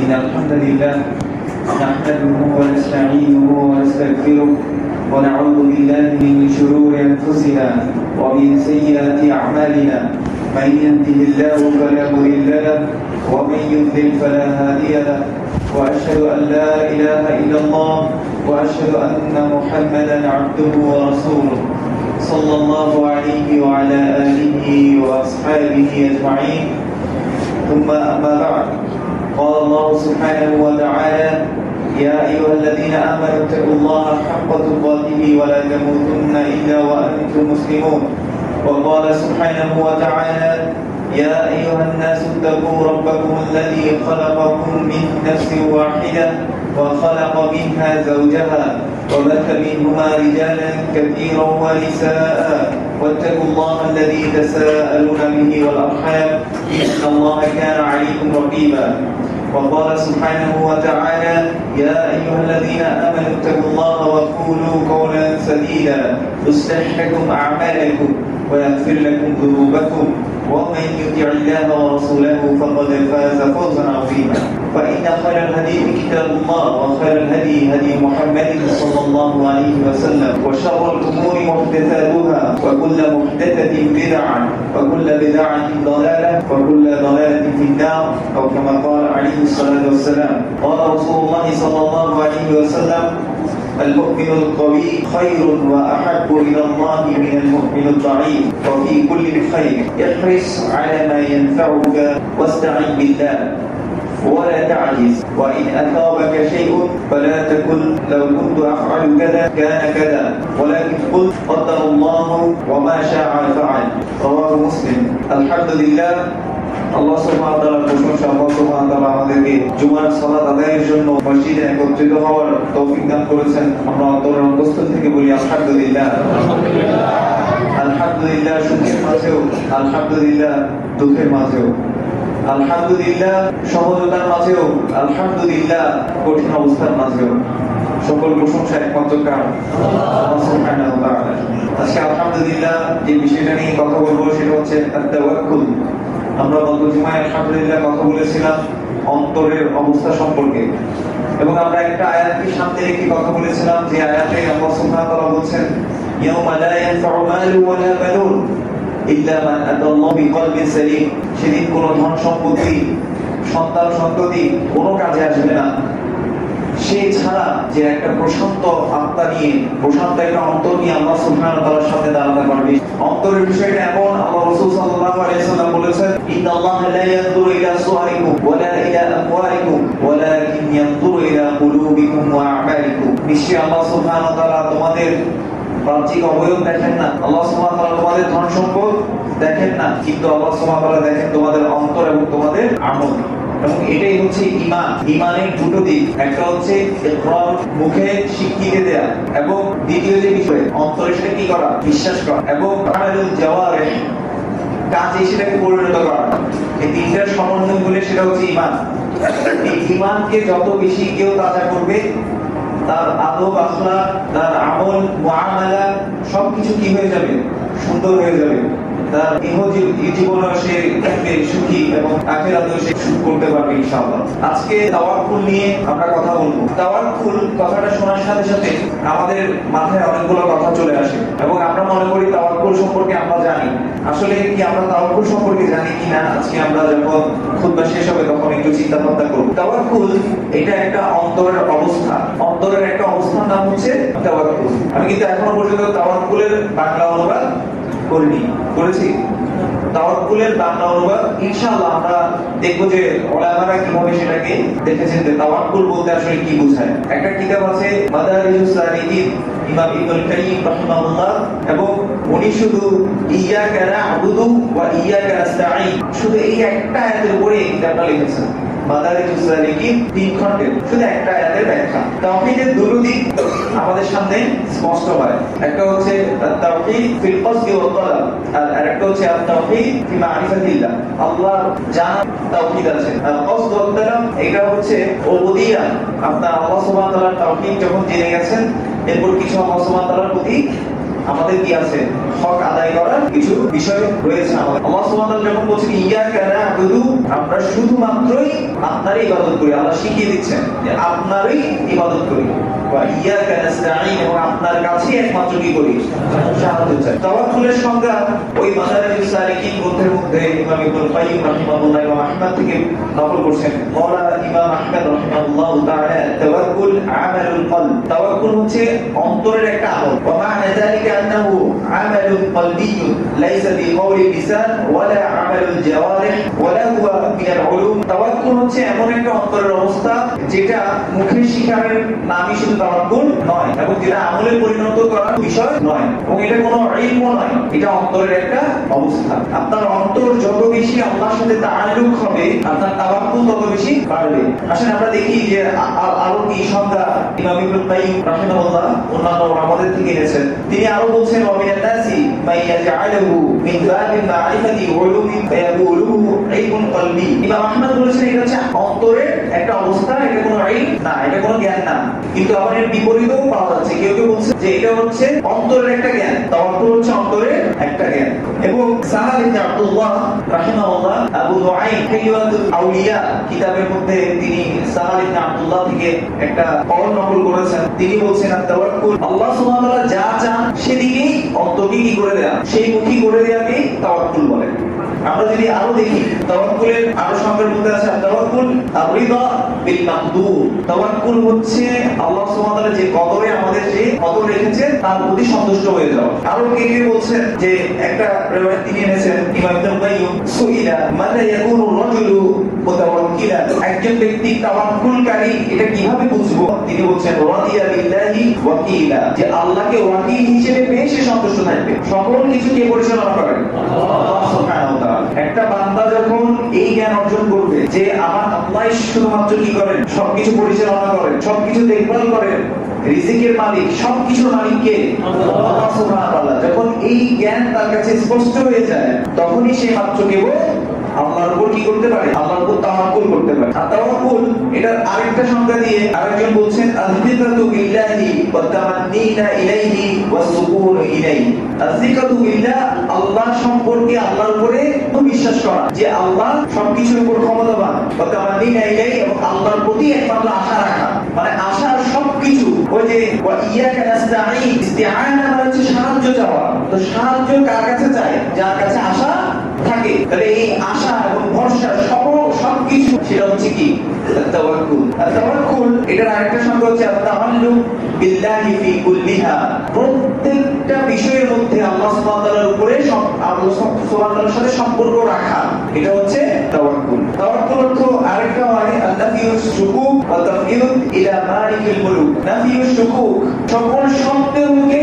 إن الحمد لله نحمده ونستعينه ونستغفره ونعوذ بالله من شرور أنفسنا ومن سيئات أعمالنا من يهده الله فلا مضل له ومن يضلل فلا هادي له وأشهد أن لا إله إلا الله وأشهد أن محمدا عبده ورسوله صلى الله عليه وعلى آله وأصحابه أجمعين ثم أما بعد قال الله سبحانه وتعالى يا أيها الذين آمنوا اتقوا الله حق تقاته ولا تموتن إلا وأنتم مسلمون وقال سبحانه وتعالى يا أيها الناس اتقوا ربكم الذي خلقكم من نفس واحدة وخلق منها زوجها وبث منهما رجالا كثيرا ونساء واتقوا الله الذي تساءلون به والأرحام إن الله كان عليكم رقيبا وقال سبحانه وتعالى يا أيها الذين آمنوا اتقوا الله وقولوا قولا سديدا يصلح لكم أعمالكم ويغفر لكم ذنوبكم ومن يطع الله ورسوله فقد فاز فوزا عظيما فإن خير الحديث كتاب الله وخير الهدي هدي محمد صلى الله عليه وسلم وشر الأمور محدثاتها وكل محدثة بدعة وكل بدعة ضلالة وكل ضلالة في النار أو كما قال عليه الصلاة والسلام قال رسول الله صلى الله عليه وسلم المؤمن القوي خير وأحب إلى الله من المؤمن الضعيف وفي كل خير احرص على ما ينفعك واستعن بالله ولا تعجز وإن أثابك شيء فلا تقل لو كنت أفعل كذا كان كذا ولكن قل قدر الله وما شاء فعل رواه مسلم الحمد لله আল্লাহ সুবহানাহু ওয়া তাআলার প্রশংসা আল্লাহ সুবহানাহু ওয়া তাআলা আমাদেরকে জুমার সালাত আদায়ের জন্য মসজিদে একত্রিত হওয়ার তৌফিক দান করেছেন। আমরা অন্তরের অন্তঃস্থল থেকে বলি আলহামদুলিল্লাহ। আলহামদুলিল্লাহ সুখের মাঝেও, আলহামদুলিল্লাহ দুঃখের মাঝেও, আলহামদুলিল্লাহ সহজতার মাঝেও, আলহামদুলিল্লাহ কঠিন অবস্থার মাঝেও। সকল প্রশংসা একমাত্র কার আল্লাহ সুবহানাহু ওয়া তাআলা। আজকে আলহামদুলিল্লাহ যে বিষয়টা নিয়ে কথা বলবো সেটা হচ্ছে আত-তাওয়াক্কুল। আমরা গত জুমায় আলহামদুলিল্লাহ কথা বলেছিলাম অন্তরের অবস্থা সম্পর্কে এবং আমরা একটা আয়াতকে সামনে রেখে কথা বলেছিলাম যে আয়াতে আল্লাহ সুবহানাহু ওয়া তাআলা বলেন ইয়াউমা লা ইয়ানফাউ মালু ওয়া লা বানুন ইল্লা মান আতাল্লাহু বিকলবিন সালিম। সেদিন কোনো ধন সম্পত্তি সন্তান সন্ততি কোনো কাজে আসবে না সে ছাড়া যে একটা প্রশান্ত আত্মা নিয়ে প্রশান্ত একটা অন্তর নিয়ে আল্লাহ সুবহানাহু ওয়া তাআলার সাথে দাঁড়াতে পারবে। অন্তরের বিষয়টা এমন আল্লাহ রাসূল সাল্লাল্লাহু আলাইহি ওয়াসাল্লাম বলেছেন ইন্নাল্লাহা লা ইয়ানজুরু ইলা সুওয়ারিকুম ওয়া লা ইলা আমওয়ালিকুম ওয়ালাকিন ইয়ানজুরু ইলা কুলুবিকুম ওয়া আ'মালিকুম। নিশ্চয়ই আল্লাহ সুবহানাহু ওয়া তাআলা তোমাদের বাহ্যিক অবয়ব দেখেন না, আল্লাহ সুবহানাহু ওয়া তাআলা তোমাদের ধন সম্পদ দেখেন না, কিন্তু আল্লাহ সুবহানাহু ওয়া তাআলা দেখেন তোমাদের অন্তর এবং তোমাদের আমল। এবং এটাই হচ্ছে ঈমান। ঈমানের দুটো দিক, একটা হচ্ছে ইকরার মুখে স্বীকৃতি দেয়া এবং দ্বিতীয় যে বিষয় অন্তরে সেটা কি করা বিশ্বাস করা এবং আমালুল জাওয়ারিহ কাজে সেটাকে পরিণত করা। এই তিনটার সমন্বয় বলে সেটা হচ্ছে ঈমান। এই ঈমানকে যত বেশি কেউ তাজা করবে তার আদব আখলাক তার আমল মুআমালা সবকিছু কি হয়ে যাবে সুন্দর হয়ে যাবে। তার জীবনে সে থাকবে সুখী এবং আখিরাতেও সে সুখ করতে পারবে ইনশাআল্লাহ। আজকে তাওয়াক্কুল নিয়ে আমরা কথা বলবো। তাওয়াক্কুল কথাটা শোনার সাথে সাথে আমাদের মাথায় অনেকগুলো কথা চলে আসে এবং আমরা মনে করি তাওয়াক্কুল সম্পর্কে আমরা জানি। আসলে কি আমরা তাওয়াক্কুল সম্পর্কে জানি কিনা আজকে আমরা যখন খুতবা শেষ হবে তখন একটু চিন্তা ভাবনা করব। তাওয়াক্কুল এটা একটা অন্তরের অবস্থা, অন্তরের একটা অবস্থার নাম হচ্ছে তাওয়াক্কুল। আমি কিন্তু এখনো পর্যন্ত তাওয়াক্কুলের বাংলা অনুবাদ করেছি। তাওয়াক্কুলের বাংলা অনুবাদ ইনশাআল্লাহ আমরা দেখবো যে উলামারা কিভাবে সেটাকে দেখেছেন যে তাওয়াক্কুল বলতে আসলে কি বোঝায়। একটা কিতাব আছে মাদারিজুস সালিকিন ইমাম ইবনুল কাইয়িম রাহিমাহুল্লাহ এবং উনি শুধু ইয়্যাকা না'বুদু ওয়া ইয়্যাকা নাস্তাঈন শুধু এই একটা আয়াতের উপরে এই কিতাবটা লিখেছেন। মাদারিজুস সালিকিন 3 খণ্ডের শুধু একটা আয়াতের ব্যাখ্যা। তাওহীদের দুটো দিক আমাদের সামনে স্পষ্ট হয়। একটা হচ্ছে তাওহীদ ফিল কসদি ওয়া তালাব আর আরেকটা হচ্ছে তাওহীদ ফি মারিফাতিল্লাহ। আল্লাহ জানা তাওহীদ আছে। আর কসদ ওয়া তালাব এটা হচ্ছে উবুদিয়্যাহ। আপনার আল্লাহ সুবহানাহু ওয়া তাআলার তাওহীদ যখন জেনে গেছেন এরপর কিছু আল্লাহ সুবহানাহু ওয়া তাআলার প্রতি আমাদের কি আছে, হক আদায় করার কিছু বিষয় রয়েছে আমাদের। আল্লাহ সুবহানাহু ওয়া তাআলা যখন বলছেন ইয়াকা না'বুদু, আমরা শুধুমাত্রই আপনারই ইবাদত করি, আল্লাহ শিখিয়ে দিচ্ছেন যে আপনারই ইবাদত করি, ওয়া ইয়াকা নাস্তাঈন, এবং আপনার কাছেই একমাত্র কি করি, সাহায্য চাই। তাওয়াক্কুলের সংজ্ঞা ওই মাদারিজুস সালিকিন গ্রন্থের মধ্যে ইমাম ইবনুল কাইয়্যিম রাহিমাহুল্লাহ ইমাম আহমদ থেকে নকল করছেন। মাওলানা ইমাম আহমদ রাহিমাহুল্লাহু তাআলা তাওয়াক্কুল আমালুল কলব, তাওয়াক্কুল হচ্ছে অন্তরের একটা আমল। ওয়া মা'না যালিকা আন্নাহু আমালুন কলবিয়্যুন লাইসা বিকাউলিল লিসান ওয়ালা আমালুল জাওয়ারিহ ওয়ালা হুয়া মিনাল উলুম। তাওয়াক্কুল হচ্ছে এমন একটা অন্তরের অবস্থা যেটা মুখে স্বীকারের নামই শুধু তাওয়াক্কুল নয়, এবং যেটা আমলে পরিণত করার বিষয় নয়, এবং এটা কোনো ইলমও নয়, এটা অন্তরের একটা অবস্থা। আপনার অন্তর যত বেশি আল্লাহর সাথে তাআল্লুক হবে, আপনার তাওয়াক্কুল তত বেশি বাড়বে। আসলে আমরা দেখি যে আরো কি সংজ্ঞা ইমাম ইবনুল কাইয়্যিম রাহিমাহুল্লাহ অন্যান্য আমাদের থেকে এনেছেন। তিনি আরো বলছেন ওয়া মিনান নাসি মান ইয়াজআলুহু মিন বাবিল মা'রিফাতি উলুমি ফায়াকুলুহু ইলমুন কলবি। ইমাম আহমদ বলেছেন এটা হচ্ছে অন্তরের একটা অবস্থা, এটা কোনো ইলম না, এটা কোনো জ্ঞান না। কিন্তু আবার এর বিপরীতও পাওয়া যাচ্ছে, কেউ কেউ বলছে যে এটা হচ্ছে অন্তরের একটা জ্ঞান, তাওয়াক্কুল হচ্ছে অন্তরের একটা জ্ঞান। এবং সাহাল ইবনে আব্দুল্লাহ রাহিমাহুল্লাহ আবু নুআইম হিলিয়াতুল আউলিয়া কিতাবের মধ্যে তিনি সাহাল ইবনে আব্দুল্লাহ থেকে একটা কওল নকল করেছেন। তিনি বলছেন তাওয়াক্কুল আল্লাহ সুবহানাহু ওয়া তাআলা যা চান সেদিকেই অন্তরকে কি করে দেয়া, সেই মুখী করে দেয়াকে তাওয়াক্কুল বলে। আমরা যদি আরো দেখি তাওয়াক্কুলের আরো সংজ্ঞার মধ্যে আছে তাওয়াক্কুল আর-রিদা বিল মাকদুর। তাওয়াক্কুল হচ্ছে আল্লাহ সুবহানাহু ওয়া তাআলা যে কদরে আমাদের যে কদর রেখেছেন তার প্রতি সন্তুষ্ট হয়ে যাওয়া। আরো কে কে বলছেন যে একটা রিওয়ায়াত তিনি এনেছেন ইমাম ইবনুল কাইয়্যিম সুইলা মাতা ইয়াকুনু রাজুলু মুতাওয়াক্কিলা, একজন ব্যক্তি তাওয়াক্কুলকারী এটা কিভাবে বুঝবো? তিনি বলছেন রাদিয়া বিল্লাহি ওয়াকিলা, যে আল্লাহকে ওয়াকিল হিসেবে পেয়ে সে সন্তুষ্ট থাকবে। সকল কিছু কে পরিচালনা করেন? আল্লাহ সুবহানাহু ওয়া তাআলা। একটা বান্দা যখন এই জ্ঞান অর্জন করবে যে আমার আল্লাহ শুধুমাত্র কি করেন, সবকিছু পরিচালনা করেন, সবকিছু দেখভাল করেন, রিজিকের মালিক, সবকিছুর মালিক কে? আল্লাহ সুবহানাহু ওয়া তাআলা। যখন এই জ্ঞান তার কাছে স্পষ্ট হয়ে যায় তখনই সে মাত্র কেবল আল্লাহর উপর কি করতে পারে, আল্লাহর উপর তাওয়াক্কুল করতে পারে। আর তাওয়াক্কুল এটার আরেকটা সংজ্ঞা দিয়ে আরেকজন বলছেন আযযিকাতু বিল্লাহি ওয়া তামান্নিনা ইলাইহি ওয়াস সুকুন ইলাইহি। আযযিকাতু বিল্লাহ আল্লাহ সম্পর্কে আল্লাহর উপরে বিশ্বাস করা যে আল্লাহ সবকিছুর উপর ক্ষমতাবান, ওয়া তামান্নিনা ইলাইহি এবং আল্লাহর প্রতি একমাত্র আশা রাখা, মানে আশার সবকিছু। ওই যে ওয়া ইয়াকা নাস্তাঈন, ইস্তিআনা মানে হচ্ছে সাহায্য চাওয়া। তো সাহায্য কার কাছে চায়? যার কাছে আশা থাকে। তাহলে এই আশা এবং ভরসা সবকিছু সেটা হচ্ছে কি তাওয়াক্কুল। তাওয়াক্কুল এটার আরেকটা সংজ্ঞা হচ্ছে আত-তাআল্লুক বিল্লাহি ফি কুল্লিহা, প্রত্যেকটা বিষয়ের মধ্যে আল্লাহ সুবহানাহু ওয়া তাআলার উপরে আল্লাহ সুবহানাহু ওয়া তাআলার সাথে সম্পর্ক রাখা, এটা হচ্ছে তাওয়াক্কুল। তাওয়াক্কুল অর্থ আরেকটা হয় আন-নাফিউস শুকুক ওয়া তাফইয়ুদ ইলা মালিকিল মুলুক। নাফিউস শুকুক সকল সন্দেহকে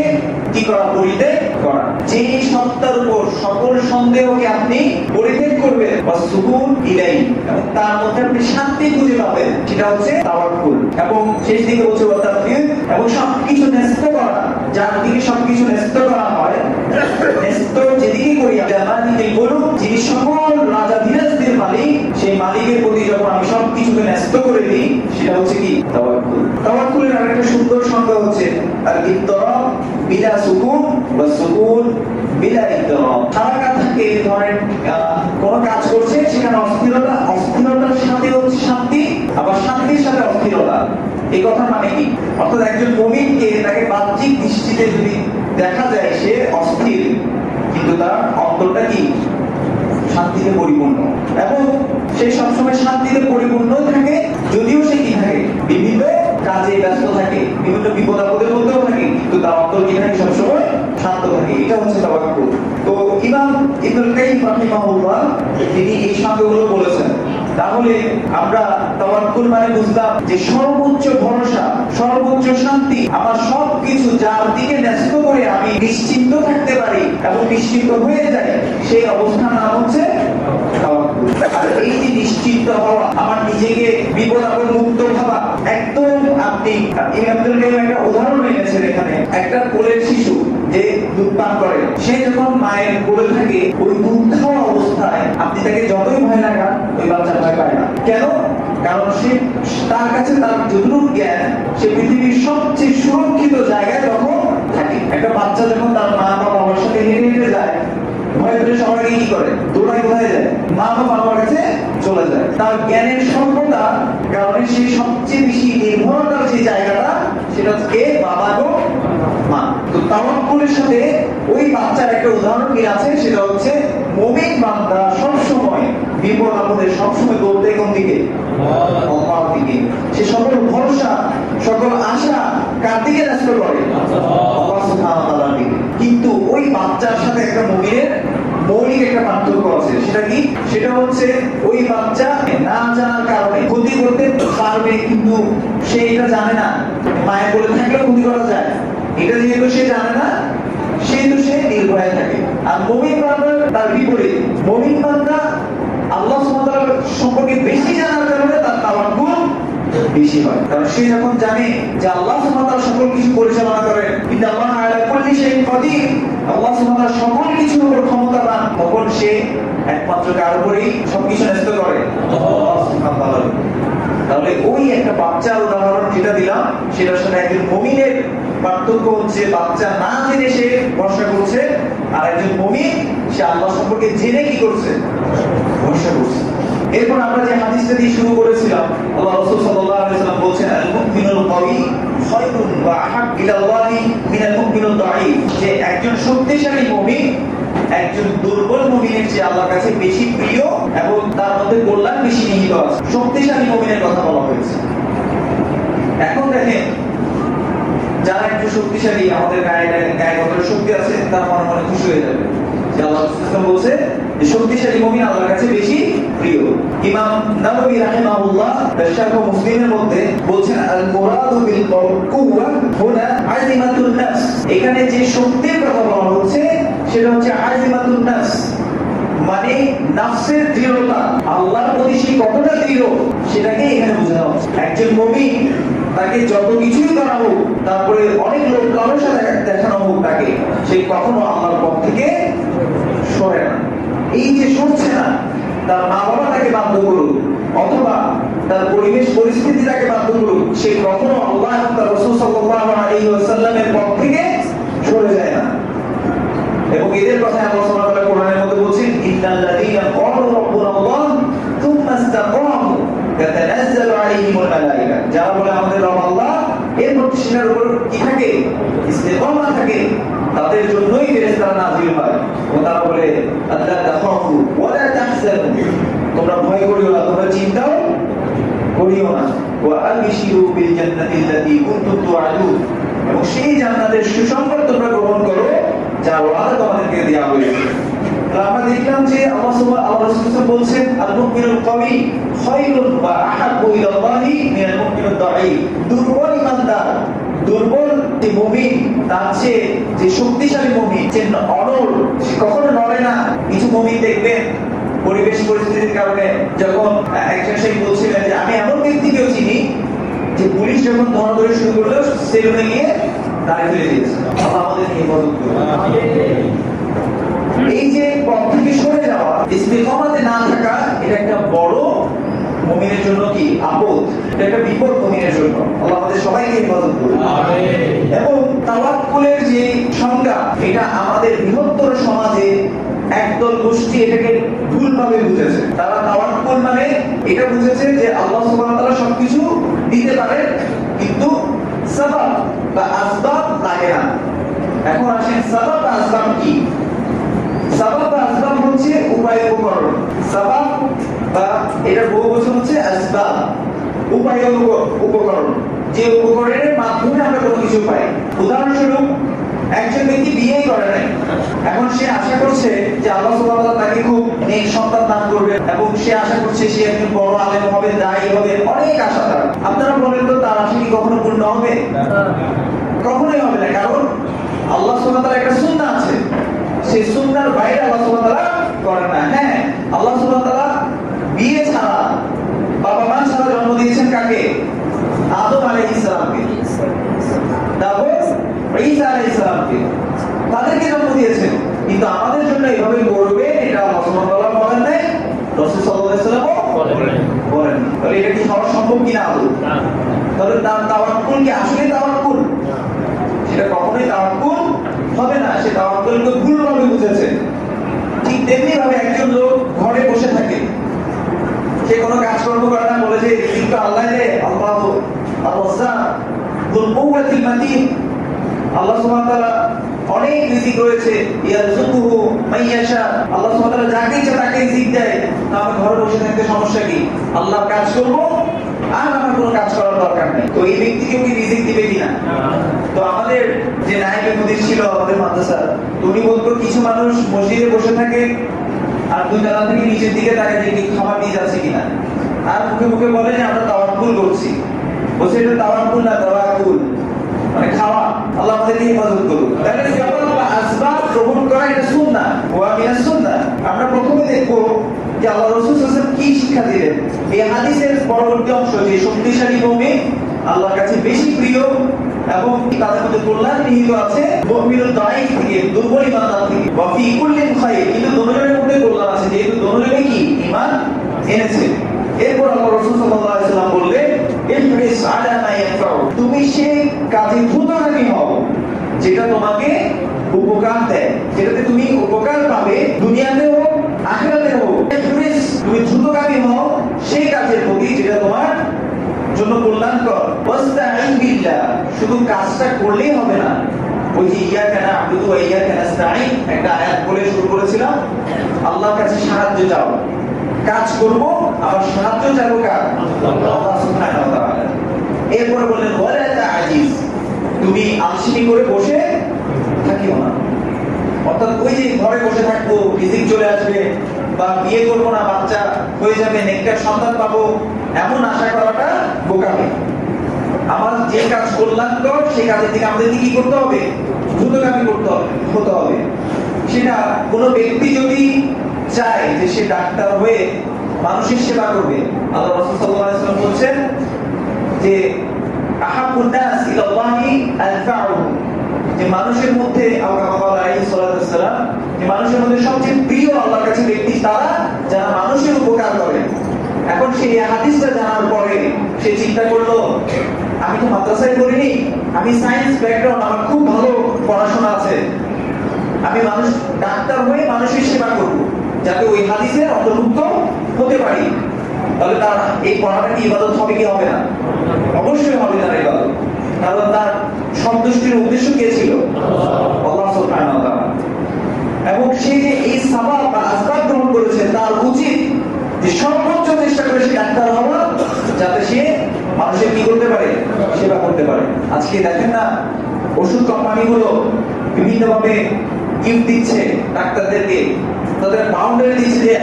কি করা, পরিত্যাগ করা। যে সত্তার উপর সকল সন্দেহকে আপনি পরিত্যাগ করবেন, বা সুকুন ইলাইহি, এবং তার মধ্যে আপনি শান্তি খুঁজে পাবেন, সেটা হচ্ছে তাওয়াক্কুল। এবং শেষ দিকে বলছে ওয়া তাফইয়ুদ, এবং সবকিছু ন্যস্ত করা, যার দিকে সবকিছু ন্যস্ত করা হয়, ন্যস্ত যেদিকে করি মালিকিল মুলুক, যিনি সকল রাজাধিরাজদের মালিক, সেই মালিকের প্রতি যখন আমি সবকিছুকে ন্যস্ত করে দিই সেটা হচ্ছে কি তাওয়াক্কুল। তাওয়াক্কুলের আরেকটা সুন্দর সংজ্ঞা হচ্ছে আল-ইত্তিরাব বিলা সুকুন ওয়া সুকুন বিলা ইত্তিরাব। হারাকাত থাকে, ধরেন কোন কাজ করছে সেখানে অস্থিরতা, অস্থিরতার সাথে হচ্ছে শান্তি, আবার শান্তির সাথে অস্থিরতা। এই কথা মানে কি? অর্থাৎ একজন মুমিনকে তাকে বাহ্যিক দৃষ্টিতে যদি দেখা যায় সে অস্থির, কিন্তু তার অন্তরটা কি শান্তিতে পরিপূর্ণ, এবং সে সবসময় শান্তিতে পরিপূর্ণ থাকে, যদিও সে কি থাকে বিভিন্ন কাজে ব্যস্ত থাকে, বিভিন্ন বিপদ আপদের মধ্যেও থাকে, কিন্তু তার অন্তর কি থাকে সবসময় শান্ত থাকে। এটা হচ্ছে তাওয়াক্কুল। তো ইমাম ইবনুল কাইয়্যিম রাহিমাহুল্লাহ তিনি এই সংজ্ঞাগুলো বলেছেন। তাহলে আমরা তাওয়াক্কুল মানে বুঝলাম যে সর্বোচ্চ ভরসা, সর্বোচ্চ শান্তি, আমার সবকিছু যার দিকে ন্যস্ত করে আমি নিশ্চিন্ত থাকতে পারি এবং নিশ্চিন্ত হয়ে যাই, সেই অবস্থার নাম হচ্ছে তাওয়াক্কুল। আর এই যে নিশ্চিন্ত হওয়া, আমার নিজেকে বিপদ আপদ মুক্ত ভাবা, একদম আপনি ইমাম ইবনুল কাইয়্যিম একটা উদাহরণ এনেছেন এখানে। একটা কোলের শিশু যে দুধ পান করে, সে যখন মায়ের কোলে থাকে ওই দুধ খাওয়া অবস্থায় আপনি তাকে যতই ভয় লাগান ওই বাচ্চা ভয় পায় না। কেন? কারণ সে তার কাছে তার যতটুকু জ্ঞান সে পৃথিবীর সবচেয়ে সুরক্ষিত জায়গায় তখন থাকে। একটা বাচ্চা যখন তার মা বা বাবার সাথে হেঁটে হেঁটে যায়, ভয় পেলে সবার আগে কি করে? দৌড়ায় কোথায় যায়? মা বা বাবার কাছে চলে যায়। তার জ্ঞানের স্বল্পতার কারণে সে সবচেয়ে বেশি নির্ভরতার যে জায়গাটা সেটা হচ্ছে বাবা এবং মা। তো তাওয়াক্কুলের সাথে ওই বাচ্চার একটা উদাহরণ কি আছে, সেটা হচ্ছে মুমিন বান্দা সবসময় বিপদ আপদে সবসময় দৌড়তে কোন দিকে? আল্লাহর দিকে। সে সকল ভরসা সকল আশা কার দিকে ন্যস্ত করে? আল্লাহ সুবহানাহু ওয়া তাআলার দিকে। কিন্তু ওই বাচ্চার সাথে একটা মুমিনের মৌলিক একটা পার্থক্য আছে। সেটা কি? সেটা হচ্ছে ওই বাচ্চা না জানার কারণে ক্ষতি করতে পারবে, কিন্তু সে এটা জানে না। মায়ের বলে থাকলেও ক্ষতি করা যায়, এটা যেহেতু সে জানে না সেহেতু সে নির্ভয়ে থাকে। আর মুমিন বান্দা তার বিপরীত। মুমিন বান্দা আল্লাহ সুবহানাহু ওয়া তাআলা সম্পর্কে বেশি জানার কারণে তার তাওয়াক্কুল বেশি হয়। কারণ সে যখন জানে যে আল্লাহ সুবহানাহু ওয়া তাআলা সকল কিছু পরিচালনা করেন, ইন্নাল্লাহা আলা কুল্লি শাইইন কাদির, আল্লাহ সুবহানাহু ওয়া তাআলা সকল কিছুর উপর ক্ষমতাবান, তখন সে একমাত্র কার উপরেই সবকিছু ন্যস্ত করে? আল্লাহ সুবহানাহু ওয়া তাআলা। তাহলে ওই একটা বাচ্চার উদাহরণ যেটা দিলাম, সেটার সাথে একজন মুমিনের পার্থক্য হচ্ছে বাচ্চা না জেনে সে ভরসা করছে, আর একজন মুমিন সে আল্লাহ সম্পর্কে জেনে কি করছে? ভরসা করছে। এরপর আমরা যে হাদিসটা দিয়ে শুরু করেছিলাম, আল্লাহ রাসূল সাল্লাল্লাহু আলাইহি ওয়াসাল্লাম বলেছেন আল মুমিনুল কাওয়ী খায়রুন ওয়া আহাব ইলা আল্লাহি মিনাল মুমিনিল দাঈফ, যে একজন শক্তিশালী মুমিন একজন দুর্বল মুমিনের চেয়ে আল্লাহর কাছে বেশি প্রিয় এবং তার মধ্যে কল্যাণ বেশি নিহিত আছে। শক্তিশালী মুমিনের কথা বলা হয়েছে। এখন দেখেন, যারা একটু শক্তিশালী, আমাদের গায়ে কতটা শক্তি আছে তার মনে মনে খুশি হয়ে যাবে যে আল্লাহ রাসূল বলেছে যে শক্তিশালী মুমিন আল্লাহর কাছে বেশি প্রিয়। ইমাম নাওয়াবী রাহিমাহুল্লাহ শারহ মুসলিমের মধ্যে বলেছেন আল মুরাদু বিল কুওয়া হুনা আযিমাতুন নাফস, এখানে যে শক্তির কথা বলা হচ্ছে সেটা হচ্ছে আযিমাতুন নাফস, মানে নফসের দৃঢ়তা, আল্লাহর প্রতি সে কতটা দৃঢ় সেটাকে এখানে বোঝানো হচ্ছে। একজন মুমিন তাকে যত কিছুই করা হোক, তারপরে অনেক লোক লালসা দেখানো হোক তাকে, সে কখনো আল্লাহর পথ থেকে সরে না। এই যে সরছে না, তার মা বাবা তাকে বাধ্য করুক অথবা তার পরিবেশ পরিস্থিতি তাকে বাধ্য করুক, সে কখনো আল্লাহ এবং তার রাসূল সাল্লাল্লাহু আলাইহি ওয়াসাল্লামের পথ থেকে সরে যায় না। এবং এদের কথা আল্লাহ সুবহানাহু ওয়া তাআলা কোরআনের মধ্যে বলেছেন ইন্নাল্লাযীনা ক্বালু রাব্বুনাল্লাহ থুম্মা ইসতাকামু তাতানাজ্জালু আলাইহিমুল মালায়েকা, যারা বলে আমাদের রব আল্লাহ, এরপর সেটার উপর কি থাকে? ইস্তেকামা থাকে, তাদের জন্যই ফেরেশতারা নাযিল হয়। এবং তারা বলে আল্লাহ তাখাফু ওয়া লা তাহজানু, তোমরা ভয় করিও না, তোমরা চিন্তাও করিও না। ওয়া আবশিরু বিল জান্নাতিল্লাতী কুনতুম তুআদুন, এবং সেই জান্নাতের সুসংবাদ তোমরা গ্রহণ করো যা ওয়াদা তোমাদেরকে দেওয়া হয়েছে। আমরা দেখলাম যে আল্লাহ রাসূল বলছেন আল মুমিনুল কাওয়ী খায়রুন ওয়া আহাব্বু ইলা আল্লাহি মিনাল মুমিনিদ দাঈফ, দুর্বল ইমানদার, দুর্বল যে মুমিন তার চেয়ে যে শক্তিশালী মুমিন, যে অনড়, সে কখনো নড়ে না। কিছু মুমিন দেখবেন পরিবেশ পরিস্থিতির কারণে, যখন একজন সেই বলছিলেন যে আমি এমন ব্যক্তিকেও চিনি যে পুলিশ যখন ধরাধরি শুরু করলো সেলুনে গিয়ে দাঁড়িয়ে ফেলে দিয়েছে। আল্লাহ আমাদেরকে হেফাজত করুন। এই যে পথ থেকে সরে যাওয়া, ইস্তেকামাতে না থাকা, এটা একটা বড় মুমিনের জন্য কি আপদ, এটা একটা বিপদ মুমিনের জন্য। আল্লাহ আমাদের সবাইকে হেফাজত করুন। এবং তাওয়াক্কুলের যে সংজ্ঞা, এটা আমাদের বৃহত্তর সমাজে একদল গোষ্ঠী এটাকে ভুলভাবে বুঝেছে। তারা তাওয়াক্কুল মানে এটা বুঝেছে যে আল্লাহ সুবহানাহু ওয়া তাআলা সবকিছু দিতে পারেন, কিন্তু সাবাব বা আসবাব লাগে না। এখন আসেন সাবাব বা আসবাব কি? সাবাব বা আসবাব হচ্ছে উপায় উপকরণ। সাবাব বা এটা বহুবচন হচ্ছে আসবাব, উপায় উপকরণ, যে উপকরণের মাধ্যমে আমরা কোনো কিছু পাই। উদাহরণস্বরূপ, একজন ব্যক্তি বিয়েই করে নাই, এখন সে আশা করছে যে আল্লাহ সুবহানাহু ওয়া তাআলা তাকে খুব নেক সন্তান দান করবে, এবং সে আশা করছে সে একজন বড় আলেম হবে, দায়ী হবে, অনেক আশা তার। আপনারা বলেন তো তার আশা কি কখনো পূর্ণ হবে? কখনোই হবে না। কারণ আল্লাহ সুবহানাহু ওয়া তাআলার একটা সুন্নাহ আছে, সেই সুন্নাহর বাইরে আল্লাহ সুবহানাহু ওয়া তাআলা করেন না। হ্যাঁ, আল্লাহ সুবহানাহু ওয়া তাআলা বিয়ে ছাড়া, বাবা মা ছাড়া জন্ম দিয়েছেন কাকে? আদম আলাইহিস সালামকে, তারপর ঈসা আলাইহিস সালামকে, তাদেরকে জন্ম দিয়েছেন। কিন্তু আমাদের জন্য এভাবে করবে এটা আল্লাহ সুবহানাহু ওয়া তাআলা বলেন নাই, রাসূল সাল্লাল্লাহু আলাইহি ওয়াসাল্লাম বলেন। তাহলে এটা কি তাহলে তার তাওয়াক্কুল কি আসলে তাওয়াক্কুল? সেটা কখনোই তাওয়াক্কুল হবে না। সে তাওয়াক্কুলকে ভুলভাবে বুঝেছে। ঠিক তেমনি ভাবে একজন লোক ঘরে বসে থাকে, সে কোনো কাজকর্ম করে না, বলে যে রিজিক আল্লাহ দেয়, আল্লাহ আর-রাজ্জাক যুল কুওয়াতিল মাতিন, আল্লাহ সুবহানাহু ওয়া তাআলা অনেক রিজিক রয়েছে, ইয়ারযুকুহু মাইয়াশা, আল্লাহ সুবহানাহু ওয়া তাআলা যাকে ইচ্ছা তাকে রিজিক দেয়। আমরা ঘরে বসে থাকতে সমস্যা কি? আল্লাহর কাজ করব আর আমার কোনো কাজ করার দরকার নেই। তো এই ব্যক্তিকে কি রিজিক দিবে কিনা? তো আমাদের যে নায়েবে মুদির ছিল আমাদের মাদ্রাসার, উনি বলতো কিছু মানুষ মসজিদে বসে থাকে আর দুই তলা থেকে নিচের দিকে তাকে দেখি খাবার দিয়ে যাচ্ছে কিনা, আর মুখে মুখে বলে যে আমরা তাওয়াক্কুল করছি। বলছে এটা তাওয়াক্কুল না, তাওয়াক্কুল মানে খাওয়া। আল্লাহ আমাদেরকে হেফাজত করুন। তাহলে যখন আসবাব গ্রহণ করা এটা সুন্নাহ, ওয়া মিনাস সুন্নাহ। আমরা প্রথমে দেখব যে আল্লাহ রাসূল সাল্লাল্লাহু আলাইহি ওয়াসাল্লাম কি শিক্ষা দিলেন। এই হাদিসের পরবর্তী অংশ যে শক্তিশালী মুমিন আল্লাহর কাছে বেশি প্রিয় এবং তাদের মধ্যে কল্যাণ নিহিত আছে মুমিনুল দাঈফ থেকে, দুর্বল ইমানদার থেকে। ওয়া ফি কুল্লিন খায়র, কিন্তু দুজনের মধ্যে কল্যাণ আছে যেহেতু দুজনে কি ঈমান এনেছে। এরপর আল্লাহ রাসূল সাল্লাল্লাহু আলাইহি ওয়াসাল্লাম বললেন ইহরিস আলা মা ইয়ানফাউ, তুমি সেই কাজে দ্রুতগামী হও যেটা তোমাকে উপকার দেয়, যেটাতে তুমি উপকার পাবে দুনিয়াতেও আখিরাতেও। ইহরিস, তুমি দ্রুতগামী হও সেই কাজের প্রতি যেটা তোমার জন্য কল্যাণকর। ওয়াস্তাঈন বিল্লাহ, শুধু কাজটা করলেই হবে না। ওই যে ইয়াকা না'বুদু ওয়া ইয়াকা নাস্তাঈন একটা আয়াত বলে শুরু করেছিলাম, আল্লাহর কাছে সাহায্য চাও। কাজ করব আবার সাহায্য চাইবো কার? আল্লাহ সুবহানাহু ওয়া তাআলা। এরপর বললেন ওয়ালা তা'জিজ, তুমি আলসেমি করে বসে থাকিও না। অর্থাৎ ওই যে ঘরে বসে থাকবো, রিজিক চলে আসবে, বা বিয়ে করবো না, বাচ্চা হয়ে যাবে, নেককার সন্তান পাবো, এমন আশা করাটা বোকামি। আমার যে কাজ কল্যাণকর সেই কাজের দিকে আমাদেরকে কি করতে হবে? দ্রুতগামী হতে হবে। সেটা কোনো ব্যক্তি যদি চায় যে সে ডাক্তার হয়ে মানুষের সেবা করবে, আল্লাহ রাসূল সাল্লাল্লাহু আলাইহি ওয়াসাল্লাম বলেছেন যে আহাব্বুন নাস ইলাল্লাহি আনফাউহুম, যে মানুষের মধ্যে আল্লাহ আলাইহিস সালাতু ওয়াস সালাম, যে মানুষের মধ্যে সবচেয়ে প্রিয় আল্লাহর কাছে ব্যক্তি তারা যারা মানুষের উপকার করে। এখন সেই হাদিসটা জানার পরে সে চিন্তা করলো, আমি তো মাদ্রাসায় পড়িনি, আমি সায়েন্স ব্যাকগ্রাউন্ড, আমার খুব ভালো পড়াশোনা আছে, আমি মানুষ ডাক্তার হয়ে মানুষের সেবা করব যাতে ওই হাদিসের অন্তর্ভুক্ত হতে পারি। তাহলে তার এই পড়াটা কি ইবাদত হবে কি হবে না? অবশ্যই হবে তার ইবাদত, কারণ তার সন্তুষ্টির উদ্দেশ্য কে ছিল? আল্লাহ সুবহানাহু ওয়া তাআলা। এবং সে যে এই সাবাব বা আসবাব গ্রহণ করেছে, তার উচিত যে সর্বোচ্চ চেষ্টা করে সে ডাক্তার হওয়া যাতে সে মানুষের কি করতে পারে? সেবা করতে পারে। আজকে দেখেন না ওষুধ কোম্পানিগুলো বিভিন্নভাবে গিফট দিচ্ছে ডাক্তারদেরকে, তাদের বাউন্ডারি দিচ্ছে যে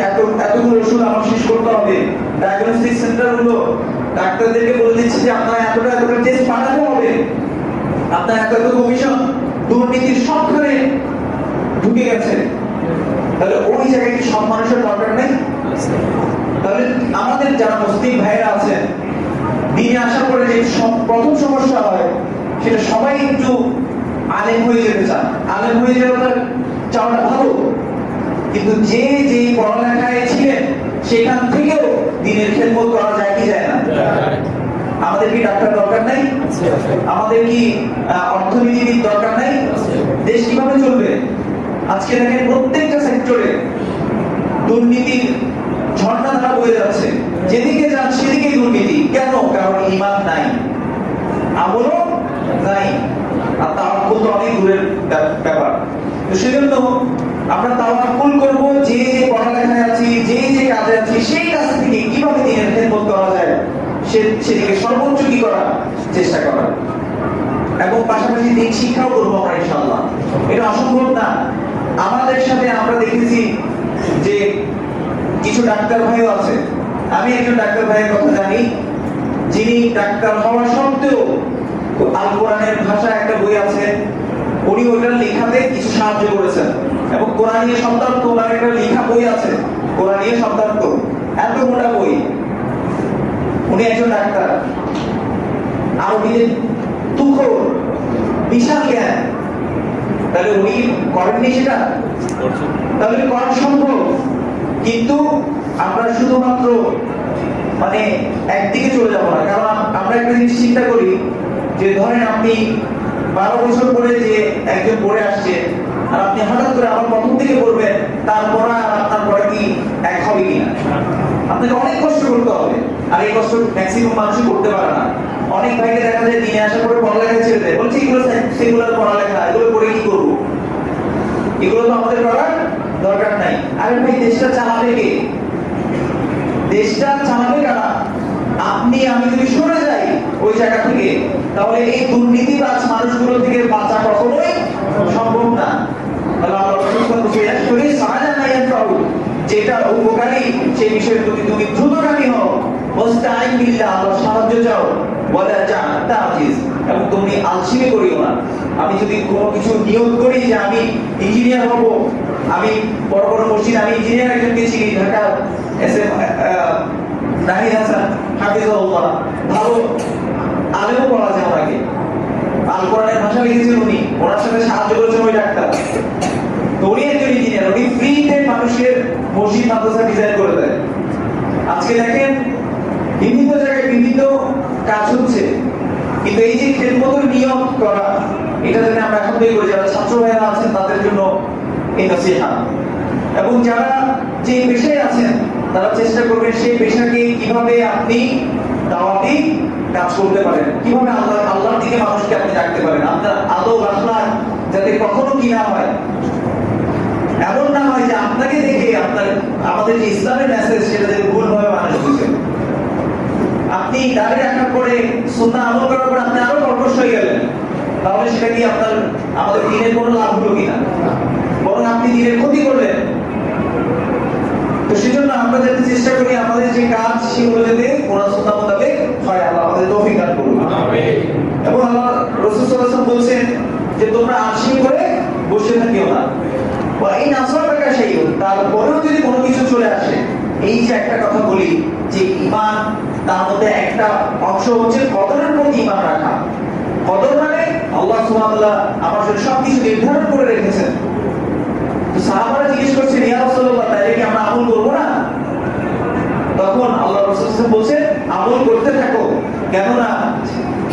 এতগুলো ওষুধ আমার শেষ করতে হবে। ডায়াগনস্টিক সেন্টারগুলো ডাক্তারদেরকে বলে দিচ্ছে যে আপনার এতটা টেস্ট পাঠাতে হবে, আপনার এত কমিশন। দুর্নীতির সবখানে ঢুকে গেছে। তাহলে ওই জায়গায় কি সব মানুষের দরকার নেই? তাহলে আমাদের যারা মুসলিম ভাইরা আছেন, দিনে আসার পরে যে প্রথম সমস্যা হয় সেটা সবাই একটু আলেম হয়ে যেতে চান। আলেম হয়ে যাওয়াটা চাওয়াটা ভালো, কিন্তু যে যে পড়ালেখায় ছিলেন সেখান থেকেও দিনের খেদমত করা যায় কি যায় না? আমাদের কি ডাক্তার দরকার নাই? আমাদের কি অর্থনীতিবিদ দরকার নাই? দেশ কিভাবে চলবে? আজকে দেখেন প্রত্যেকটা সেক্টরে দুর্নীতির ঝর্ণাধারা বয়ে যাচ্ছে, যেদিকে যান সেদিকে দুর্নীতি। কেন? কারণ ঈমান নাই, আমলও নাই, আর তাওয়াক্কুল তো অনেক দূরের ব্যাপার। তো সেজন্য আমরা তাওয়াক্কুল করব যে যে পড়ালেখায় আছি, যে যে কাজে আছি, সেই কাজ থেকে কিভাবে দিনের খেদমত করা যায় সেদিকে সর্বোচ্চ কি করা, চেষ্টা করা। এবং পাশাপাশি দিন শিক্ষাও করবো আমরা ইনশাআল্লাহ। এটা অসম্ভব না। আমাদের সাথে আমরা দেখেছি যে কিছু ডাক্তার ভাইও আছে। আমি একজন ডাক্তার ভাইয়ের কথা জানি, যিনি ডাক্তার হওয়া সত্ত্বেও আল কোরআনের ভাষা একটা বই আছে, উনি ওইটার লেখাতে কিছু সাহায্য করেছেন। এবং কোরআনীয় শব্দার্থ, ওনার একটা লেখা বই আছে কোরআনীয় শব্দার্থ, এত মোটা বই। উনি একজন ডাক্তার, আরবিদের তুখোর বিশাল জ্ঞান। তাহলে উনি করেননি সেটা? তাহলে করা সম্ভব। কিন্তু আমরা শুধুমাত্র মানে একদিকে চলে যাবো না। কারণ আমরা একটা জিনিস চিন্তা করি যে ধরেন আপনি 12 বছর পরে যে একজন পড়ে আসছে আর আপনি হঠাৎ করে আবার প্রথম থেকে পড়বেন, তার পড়া আর আপনার পড়া কি এক হবে কিনা? আপনাকে অনেক কষ্ট করতে হবে, আর এই কষ্ট ম্যাক্সিমাম মানুষই করতে পারে না। অনেক ভাইকে দেখা যায় দিনে আসার পরে পড়ালেখা ছেড়ে দেয়, বলছে এগুলো সেগুলার পড়ালেখা, এগুলো পড়ে কি করবো, এগুলো তো আমাদের করার দরকার নাই। আরে ভাই, দেশটা চালাবে কে? দেশটা চালাবে কারা? আপনি আমি যদি সরে যাই ওই জায়গা থেকে, তাহলে এই দুর্নীতিবাজ মানুষগুলো থেকে বাঁচা কখনোই সম্ভব না। যেটা উপকারী সেই বিষয়ের প্রতি তুমি দ্রুতগামী হও, ওয়াস্তাইন বিল্লাহ, আল্লাহর সাহায্য চাও, ওয়ালা তা'জিজ, এবং তুমি আলসেমি করিও না। আমি যদি কোনো কিছু নিয়ত করি যে আমি ইঞ্জিনিয়ার হব, আমি বড় বড় মসজিদ, আমি ইঞ্জিনিয়ার একজনকে চিনি, ঢাকা এসএম নাহিদ হাসান হাফিজাহুল্লাহ, ভালো আলেমও বলা যায় ওনাকে, আল কোরআনের ভাষা লিখেছেন উনি, ওনার সাথে সাহায্য করেছেন ওই ডাক্তার। তো উনি একজন ইঞ্জিনিয়ার, উনি ফ্রিতে মানুষের মসজিদ মাদ্রাসা ডিজাইন করে দেয়। আজকে দেখেন বিভিন্ন জায়গায় বিভিন্ন কাজ হচ্ছে, কিন্তু এই যে খেদমতের নিয়ম করা, এটা যদি আমরা এখন থেকে করি, যারা ছাত্র ভাইরা আছেন তাদের জন্য এই নসিহত। এবং যারা যে পেশায় আছেন তারা চেষ্টা করবেন সেই পেশাকে কিভাবে আপনি দাওয়াতি কাজ করতে পারেন, কিভাবে আল্লাহর দিকে মানুষকে আপনি ডাকতে পারেন। আপনার আদব আখলাক যাতে কখনো কি না হয়, এমন না হয় যে আপনাকে দেখে আমাদের যে ইসলামের মেসেজ সেটা দেখে ভুলভাবে মানুষ বুঝে। আপনি দাঁড়িয়ে রাখার পরে সুন্নাহ আমল করার পরে আপনি আরো কর্কশ হয়ে গেলেন, তাহলে সেটা কি আমাদের দ্বীনের কোনো লাভ হলো কিনা? বরং আপনি দ্বীনের ক্ষতি করলেন। তো সেজন্য আমরা যাতে চেষ্টা করি আমাদের যে কাজ সেগুলো যাতে কোরআন সুন্নাহ মোতাবেক হয়। আল্লাহ আমাদের তৌফিক দান করুন। আমিন। এবং আল্লাহ রাসূল সাল্লাল্লাহু আলাইহি ওয়াসাল্লাম বলেন যে তোমরা আলসেমি করে বসে থাকিও না। ওয়া ইন আসাবাকা শাইউন, তারপরেও যদি কোনো কিছু চলে আসে, এই যে একটা কথা বলি যে ঈমান, তার মধ্যে একটা অংশ হচ্ছে কদরের প্রতি ঈমান রাখা। কদর মানে আল্লাহ সুবহানাহু ওয়া তাআলা আমার জন্য সবকিছু নির্ধারণ করে রেখেছেন। তো সাহাবারা জিজ্ঞেস করছেন, ইয়া রাসূলুল্লাহ, তাহলে কি আমরা আমল করব না? তখন আল্লাহ রাসূল সাল্লাল্লাহু আলাইহি ওয়াসাল্লাম বলেন, আমল করতে থাকো, কেননা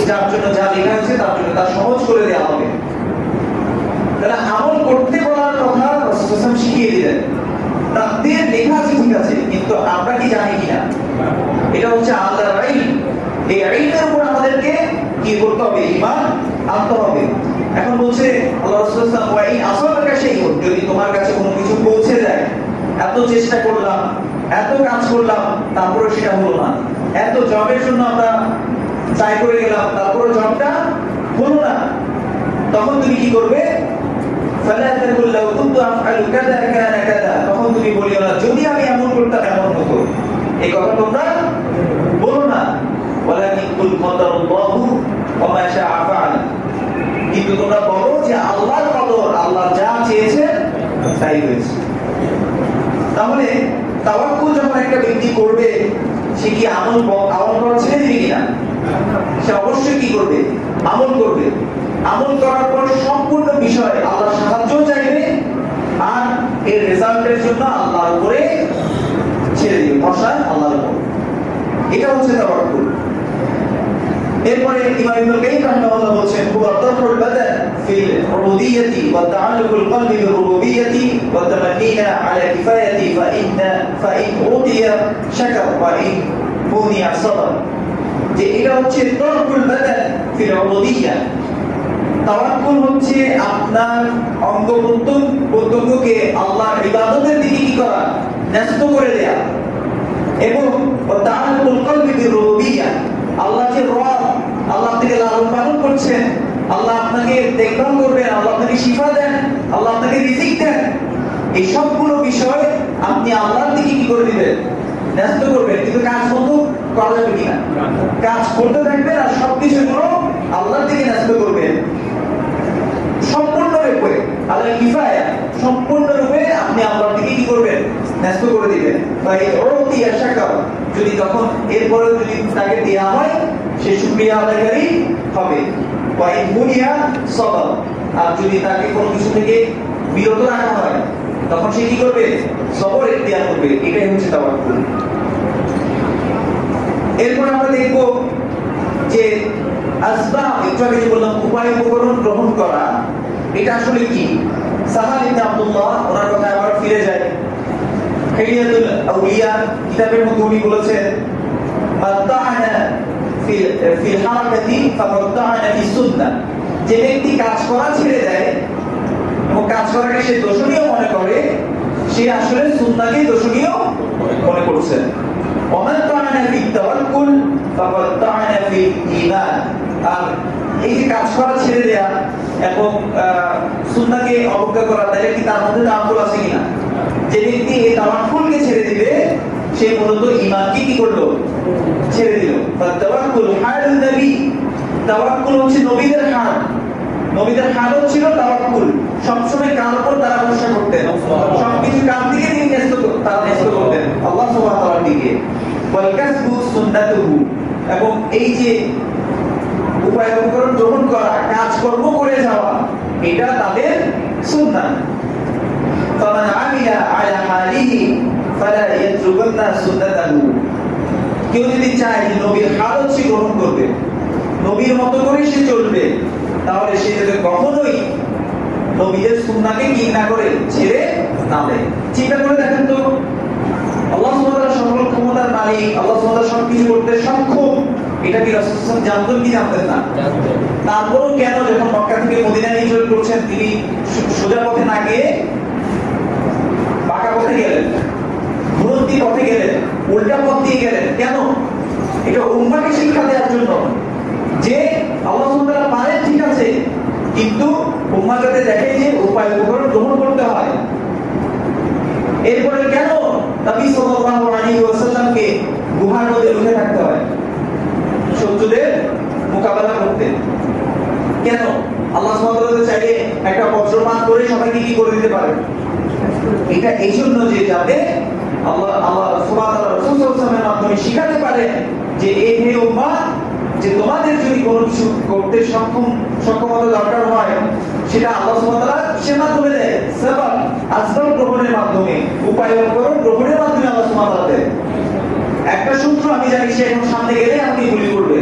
যার জন্য যা লেখা হয়েছে তার জন্য তা সহজ করে দেওয়া হবে। তাহলে আমল করতে বলার কথা রাসূল সাল্লাল্লাহু আলাইহি ওয়াসাল্লাম শিখিয়ে দিলেন। তাকদীর লেখা আছে ঠিক আছে, কিন্তু আমরা কি জানি কিনা? এটা হচ্ছে আল্লাহর ইলম। এই ইলমের উপর আমাদেরকে কি করতে হবে? ঈমান আনতে হবে। এখন বলছে আল্লাহ রাসূল সাল্লাল্লাহু আলাইহি ওয়াসাল্লাম, ওয়া ইন আসাবাকা শাইউন, যদি তোমার কাছে কোনো কিছু পৌঁছে যায়, এত চেষ্টা করলাম, এত কাজ করলাম, তারপরে সেটা হলো না, এত জবের জন্য আমরা ট্রাই করে গেলাম, তারপরে জবটা হলো না, তখন তুমি কি করবে? ফালা তাকুল লাউ কুনতু আফআলু কাযা কানা কাযা, তখন তুমি বলিও না যদি আমি এমন করতাম এমন হতো। এই কথা তোমরা বলো না। ওয়ালাকিন কুল কাদারাল্লাহু ওয়া মা শাআ ফাআল, কিন্তু তোমরা বলো যে আল্লাহর কদর, আল্লাহ যা চেয়েছেন তাই হয়েছে। তাহলে তাওয়াক্কুল যখন একটা ব্যক্তি করবে, সে কি আমল করা ছেড়ে দিবে কিনা? সে অবশ্যই কি করবে? আমল করবে। আমল করার পর সম্পূর্ণ বিষয় আল্লাহর সাহায্য চাইবে, আর এর রেজাল্টের জন্য আল্লাহর উপরে ছেড়ে দিবে, ভরসা আল্লাহর উপর। এটা হচ্ছে তাওয়াক্কুল। এরপরে ইমাম ইবনে কাইয়িম রাহিমাহুল্লাহ বলেন, হুয়া তারকুল বাদান ফিল উবুদিয়্যাতি ওয়া তাআল্লুকুল কলবি বির রুবুবিয়্যাতি ওয়া তামান্নিনা আলা কিফায়াতি ফা ইন উদিয়া শাকার ওয়া ইন বুনিয়া সাবর। যে এটা হচ্ছে তারকুল বাদান ফিল উবুদিয়্যা। তাওয়াক্কুল হচ্ছে আপনার অঙ্গ প্রত্যঙ্গকে আল্লাহর ইবাদতের দিকে কি করা? ন্যস্ত করে দেয়া। এবং ওয়া তাআল্লুকুল কলবি বির রুবুবিয়্যা, আল্লাহ যে রব, আল্লাহ আপনাকে লালন পালন করছেন, আল্লাহ আপনাকে দেখভাল করবেন, আল্লাহ আপনাকে শিফা দেন, আল্লাহ আপনাকে রিজিক দেন, এই সবগুলো বিষয় আপনি আল্লাহর দিকে কি করে দিবেন? ন্যস্ত করবেন। কিন্তু কাজ বন্ধ করা যাবে কিনা? কাজ করতে থাকবেন আর সবকিছুগুলো আল্লাহর দিকে ন্যস্ত করবেন সম্পূর্ণরূপে। আল্লাহ কিফায়া, সম্পূর্ণরূপে আপনি আল্লাহর দিকে কি করবেন? ন্যস্ত করে দিবেন। ভাই ওরতিয়া শাকার, যদি তখন এরপরেও যদি তাকে দেয়া হয়, সে শুকরিয়া আদায়কারী হবে। ওয়া ইন বুনিয়া সাবর, আর যদি তাকে কোনো কিছু থেকে বিরত রাখা হয়, তখন সে কি করবে? সবর ইখতিয়ার করবে। এটাই হচ্ছে তাওয়াক্কুল। এরপর আমরা দেখব যে আসবাব, একটু আগে যে বললাম উপায় উপকরণ গ্রহণ করা, এটা আসলে কি। সাহাল ইবনে আব্দুল্লাহ, ওনার কথা আবার ফিরে যায়, হিলিয়াতুল আউলিয়া কিতাবের মধ্যে উনি বলেছেন, মাত্তাআনা ফিল হারাকাতি ফামাত্তাআনা ফি সুন্নাহ, যে ব্যক্তি কাজ করা ছেড়ে দেয় এবং কাজ করাকে সে দোষণীয় মনে করে, সে আসলে সুন্নাহকে দোষণীয় মনে করছে। ওমান তাআনা ফি তাওয়াক্কুল ফাকাদ তাআনা ফি ঈমান, আর এই যে কাজ করা ছেড়ে দেয়া এবং সুন্নাহকে অবজ্ঞা করা, তাহলে কি তার মধ্যে তাওয়াক্কুল আছে কিনা? যে ব্যক্তি এই তাওয়াক্কুলকে ছেড়ে দিবে, সে মূলত ঈমানকে কি করলো? ছেড়ে দিল। তাওয়াক্কুল হালুন নবী, তাওয়াক্কুল হচ্ছে নবীদের হাল। নবীদের হাল ছিল তাওয়াক্কুল, সবসময় কার উপর তারা ভরসা করতেন, সবকিছু কার দিকে তারা ন্যস্ত করতেন, আল্লাহ সুবহানাহু ওয়া তাআলার দিকে। ওয়াল কাসবু সুন্নাতুহু, এবং এই যে উপায় উপকরণ গ্রহণ করা, কাজকর্ম করে যাওয়া, এটা তাদের সুন্নাহ। ফামান আমিলা আলা হালিহি ফালা ইয়াতরুকান্না সুন্নাতাহু, কেউ যদি চায় যে নবীর হালত সে গ্রহণ করবে, নবীর মতো করে সে চলবে, তাহলে সে যাতে কখনোই নবীদের সুন্নাহকে কি না করে, ছেড়ে না দেয়। চিন্তা করে দেখেন তো, আল্লাহ সুবহানাহু ওয়া তাআলা সকল ক্ষমতার মালিক, আল্লাহ সুবহানাহু ওয়া তাআলা সবকিছু করতে সক্ষম, এটা কি রাসূল সাল্লাল্লাহু আলাইহি ওয়াসাল্লাম জানতেন কি জানতেন না? তারপরও কেন যখন মক্কা থেকে মদিনায় হিজরত করছেন, তিনি সোজা পথে না গিয়ে বাঁকা পথে গেলেন, ঘুরন্তি পথে গেলেন, উল্টা পথ দিয়ে গেলেন? কেন? এটা উম্মাহকে শিক্ষা দেওয়ার জন্য যে আল্লাহ সুবহানাহু ওয়া তাআলা পারেন, ঠিক আছে, কিন্তু উম্মাহ যাতে দেখে যে উপায় উপকরণ গ্রহণ করতে হয়। এরপরে কেন নবী সাল্লাল্লাহু আলাইহি ওয়াসাল্লামকে গুহার মধ্যে লুকিয়ে থাকতে হয়? শত্রুদের মোকাবেলা করতে। কেন? আল্লাহ সুবহানাহু ওয়া তাআলা চাইলে একটা বজ্রপাত করে সবাইকে কি করে দিতে পারেন। এটা এই জন্য যে যাতে আল্লাহ সুবহানাহু ওয়া তাআলা রাসূল সাল্লাল্লাহু আলাইহি ওয়াসাল্লামের মাধ্যমে শিখাতে পারেন যে এই হে উম্মাহ, যে তোমাদের যদি কোনো কিছু করতে সক্ষমতা দরকার হয়, সেটা আল্লাহ সুবহানাহু ওয়া তাআলা সে মাধ্যমে দেয়, সাবাব আসবাব গ্রহণের মাধ্যমে, উপায় উপকরণ গ্রহণের মাধ্যমে আল্লাহ সুবহানাহু ওয়া তাআলা দেয়। একটা সূত্র আমি জানি, সে এখন সামনে গেলে আমাকে গুলি করবে,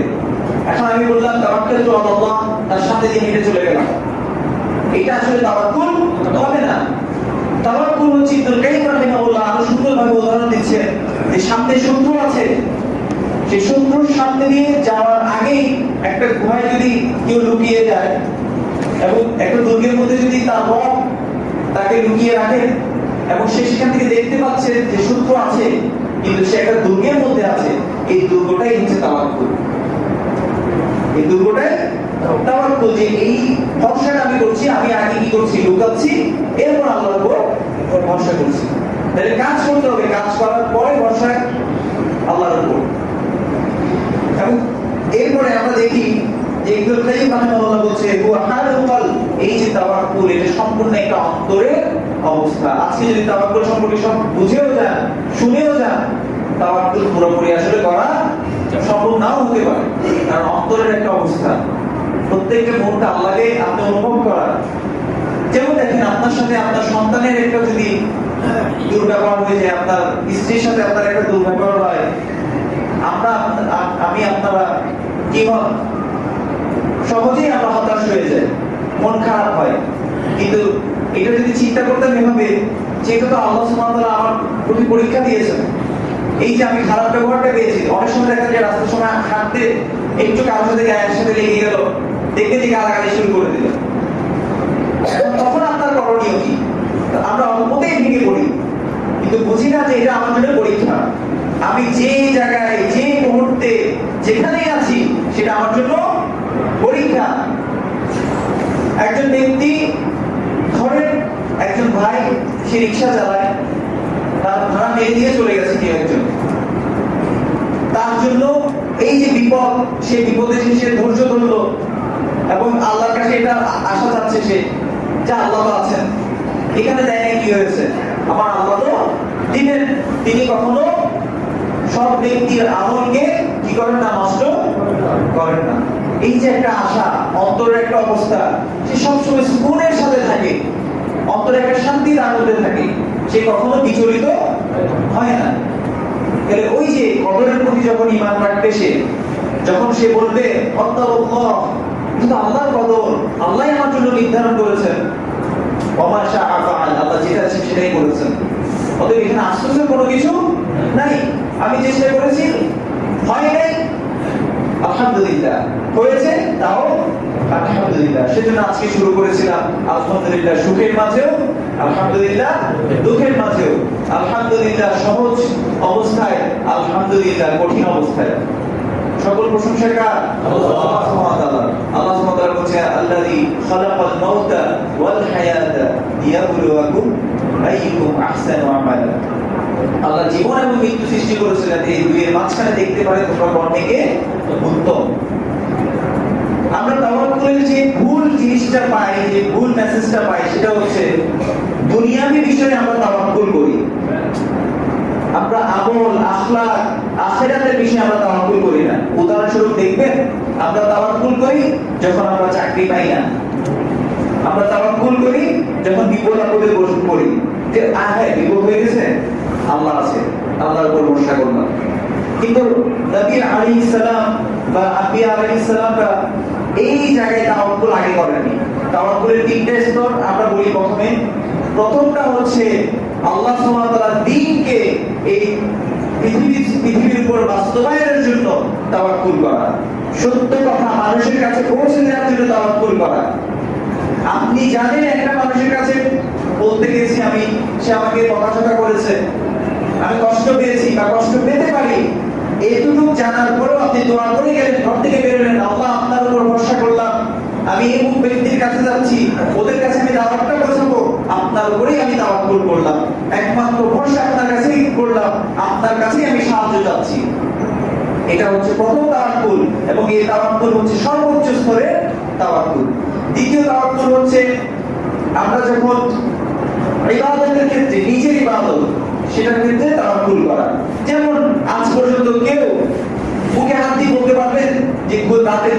এখন আমি বললাম তাওয়াক্কালতু আলাল্লাহ, তার সামনে দিয়ে হেঁটে চলে গেলাম, এটা আসলে তাওয়াক্কুল হবে না। তাওয়াক্কুল হচ্ছে, ইবনুল কাইয়িম রাহিমাহুল্লাহ আরো সুন্দরভাবে উদাহরণ দিচ্ছেন যে সামনে শত্রু আছে, সেই শত্রুর সামনে দিয়ে যাওয়ার আগেই একটা গুহায় যদি কেউ লুকিয়ে যায় এবং একটা দুর্গের মধ্যে যদি তার রব তাকে লুকিয়ে রাখে এবং সে সেখান থেকে দেখতে পাচ্ছে যে শত্রু আছে, কিন্তু সে একটা দুর্গের মধ্যে আছে, এই দুর্গটাই হচ্ছে তাওয়াক্কুল। এই দুর্গটাই তাওয়াক্কুল, যে এই ভরসাটা আমি করছি, আমি আগে কি করছি, লুকাচ্ছি, এরপর আল্লাহর উপর ভরসা করছি। তাহলে কাজ করতে হবে, কাজ করার পরে ভরসা আল্লাহর উপর। এবং এরপরে আমরা দেখি যে ইবনুল কাইয়িম রাহিমাহুল্লাহ বলছে, হুয়া হালুল কলব, এই যে তাওয়াক্কুল, এটা সম্পূর্ণ একটা অন্তরের অবস্থা। আজকে যদি তাওয়াক্কুল সম্পর্কে সব বুঝেও যান, শুনেও যান, তাওয়াক্কুল পুরোপুরি আসলে করা সম্ভব নাও হতে পারে, কারণ অন্তরের একটা অবস্থা। প্রত্যেকটা মুহূর্তে আল্লাহকে আপনি অনুভব করা। যেমন দেখেন, আপনার সাথে আপনার সন্তানের একটা যদি দুর্ব্যবহার হয়ে যায়, আপনার স্ত্রীর সাথে আপনার একটা দুর্ব্যবহার হয়, আমি আপনারা কি হয়, সহজেই আমরা হতাশ হয়ে যাই, মন খারাপ হয়। কিন্তু এটা যদি চিন্তা করতাম এভাবে, যেটা তো আল্লাহ সুবহানাহু ওয়া তাআলা আমার প্রতি পরীক্ষা দিয়েছেন, এই যে আমি খারাপ ব্যবহারটা পেয়েছি। অনেক সময় দেখা যায় রাস্তার সময় হাঁটতে একটু কারোর সাথে গায়ের সাথে লেগে গেল, দেখে যে গালাগালি শুরু করে দিল, তখন আপনার করণীয় কি? আমরা অল্পতেই ভেঙে পড়ি, কিন্তু বুঝি না যে এটা আমার জন্য পরীক্ষা। আমি যে জায়গায়, যে মুহূর্তে, যেখানেই আছি, সেটা আমার জন্য পরীক্ষা। একজন ব্যক্তি, ধরেন একজন ভাই, সে রিক্সা চালায়, তার ভাড়া মেরে দিয়ে চলে গেছে কেউ একজন, তার জন্য এই যে বিপদ, সে বিপদে সে ধৈর্য ধরলো এবং আল্লাহর কাছে এটা আশা যাচ্ছে সে, যা আল্লাহ আছেন, এখানে দেয় না, কি হয়েছে, আমার আল্লাহ তো দিবেন। তিনি কখনো সব ব্যক্তির আমলকে কি করেন না, নষ্ট করেন না। এই যে একটা আশা, অন্তরের একটা অবস্থা, সে সবসময় সুকুনের সাথে থাকে, অন্তরে একটা শান্তি তার মধ্যে থাকে, সে কখনো বিচলিত হয় না। তাহলে ওই যে কবরের প্রতি যখন ঈমান রাখবে সে, যখন সে বলবে আল্লাহ, কিন্তু আল্লাহর কদর, আল্লাহ আমার জন্য নির্ধারণ করেছেন, ওমা শাআ ফাআল, আল্লাহ যেটা আছে সেটাই করেছেন, অতএব এখানে আশ্চর্যের কোনো কিছু নাই। আমি চেষ্টা করেছি, হয় নাই, আলহামদুলিল্লাহ, হয়েছে তাও আলহামদুলিল্লাহ। সেজন্য আজকে শুরু করেছিলাম আলহামদুলিল্লাহ সুখের মাঝেও, আলহামদুলিল্লাহ দুঃখের মাঝেও, আলহামদুলিল্লাহ সহজ অবস্থায়, আলহামদুলিল্লাহ কঠিন অবস্থায়। সকল প্রশংসা কার? আল্লাহ সুবহানাহু ওয়া তাআলা। আল্লাহ সুবহানাহু ওয়া তাআলা বলেন আল্লাযী খালাকাল মাউতা ওয়াল হায়াতা লিয়াবলুয়াকুম আইয়ুকুম আহসানু আমালা। আল্লাহ জীবন এবং মৃত্যু সৃষ্টি করেছিলেন এই দুইয়ের মাঝখানে দেখতে পারে তোমরা কোন থেকে উত্তম। আমরা তাওয়াক্কুলের যে ভুল জিনিসটা পাই, যে ভুল মেসেজটা পাই, সেটা হচ্ছে দুনিয়াবী বিষয়ে আমরা তাওয়াক্কুল করি। আমরা আমল, আখলাক, আখিরাতের বিষয়ে আমরা তাওয়াক্কুল করি না। উদাহরণস্বরূপ দেখবেন, আমরা তাওয়াক্কুল করি যখন আমরা চাকরি পাই না, আমরা তাওয়াক্কুল করি যখন বিপদ আপদে পড়ি, যে হ্যাঁ বিপদ হয়ে গেছে, আল্লাহ আছে, আল্লাহর উপর ভরসা করলাম। কিন্তু নবী আলাইহিস সালাম বা আম্বিয়া আলাইহিস সালামরা এই জায়গায় তাওয়াক্কুল আগে করেননি। তাওয়াক্কুলের তিনটা স্তর আমরা বলি। প্রথমটা হচ্ছে আল্লাহ সুবহানাহু ওয়া তাআলার দ্বীনকে এই পৃথিবীর উপর বাস্তবায়নের জন্য তাওয়াক্কুল করা, সত্য কথা মানুষের কাছে পৌঁছে দেওয়ার জন্য তাওয়াক্কুল করা। আপনি জানেন একটা মানুষের কাছে বলতে গেছি আমি, সে আমাকে বকাঝকা করেছে, আমি কষ্ট পেয়েছি বা কষ্ট পেতে পারি, এতটুকু জানার পরেও আপনি দোয়া করে গেলেন, ঘর থেকে বেরোলেন, আল্লাহ আপনার উপর ভরসা করলাম, আমি এই ব্যক্তির কাছে যাচ্ছি, ওদের কাছে আমি দাওয়াতটা পৌঁছাবো, আপনার উপরেই আমি তাওয়াক্কুল করলাম, একমাত্র ভরসা আপনার কাছেই করলাম, আপনার কাছেই আমি সাহায্য চাচ্ছি। এটা হচ্ছে প্রথম তাওয়াক্কুল, এবং এই তাওয়াক্কুল হচ্ছে সর্বোচ্চ স্তরের তাওয়াক্কুল। দ্বিতীয় তাওয়াক্কুল হচ্ছে আমরা যখন ইবাদতের ক্ষেত্রে, নিজের ইবাদত, সেটার ক্ষেত্রে তাওয়াক্কুল করা। যেমন আজ পর্যন্ত কেউ বুকে হাত দিয়ে বলতে পারবেন যে রাতে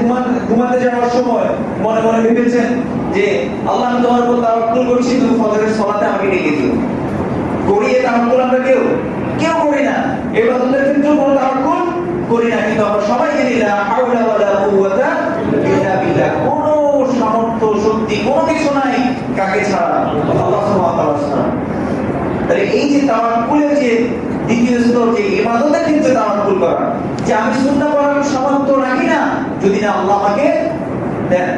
ঘুমাতে যাওয়ার সময় মনে মনে ভেবেছেন যে আল্লাহ আমি তোমার উপর তাওয়াক্কুল করছি, তুমি ফজরের সালাতে আমাকে ডেকে দিও? করি এই তাওয়াক্কুল আমরা কেউ করি না। ইবাদতের ক্ষেত্রে কোনো তাওয়াক্কুল করি না, কিন্তু আমরা সবাই জানি লা হাওলা ওয়ালা কুওয়াতা ইল্লা বিল্লাহ, কোনো সামর্থ্য শক্তি কোনো কিছু নাই কাকে ছাড়া? আল্লাহ সুবহানাহু ওয়া তাআলা ছাড়া। তাহলে এই যে তাওয়াক্কুলের যে দ্বিতীয় স্তর, যে ইবাদতের ক্ষেত্রে তাওয়াক্কুল করা, যে আমি সুন্নাহ পড়ার সামর্থ্য রাখি না, যদি না আল্লাহ আমাকে দেন,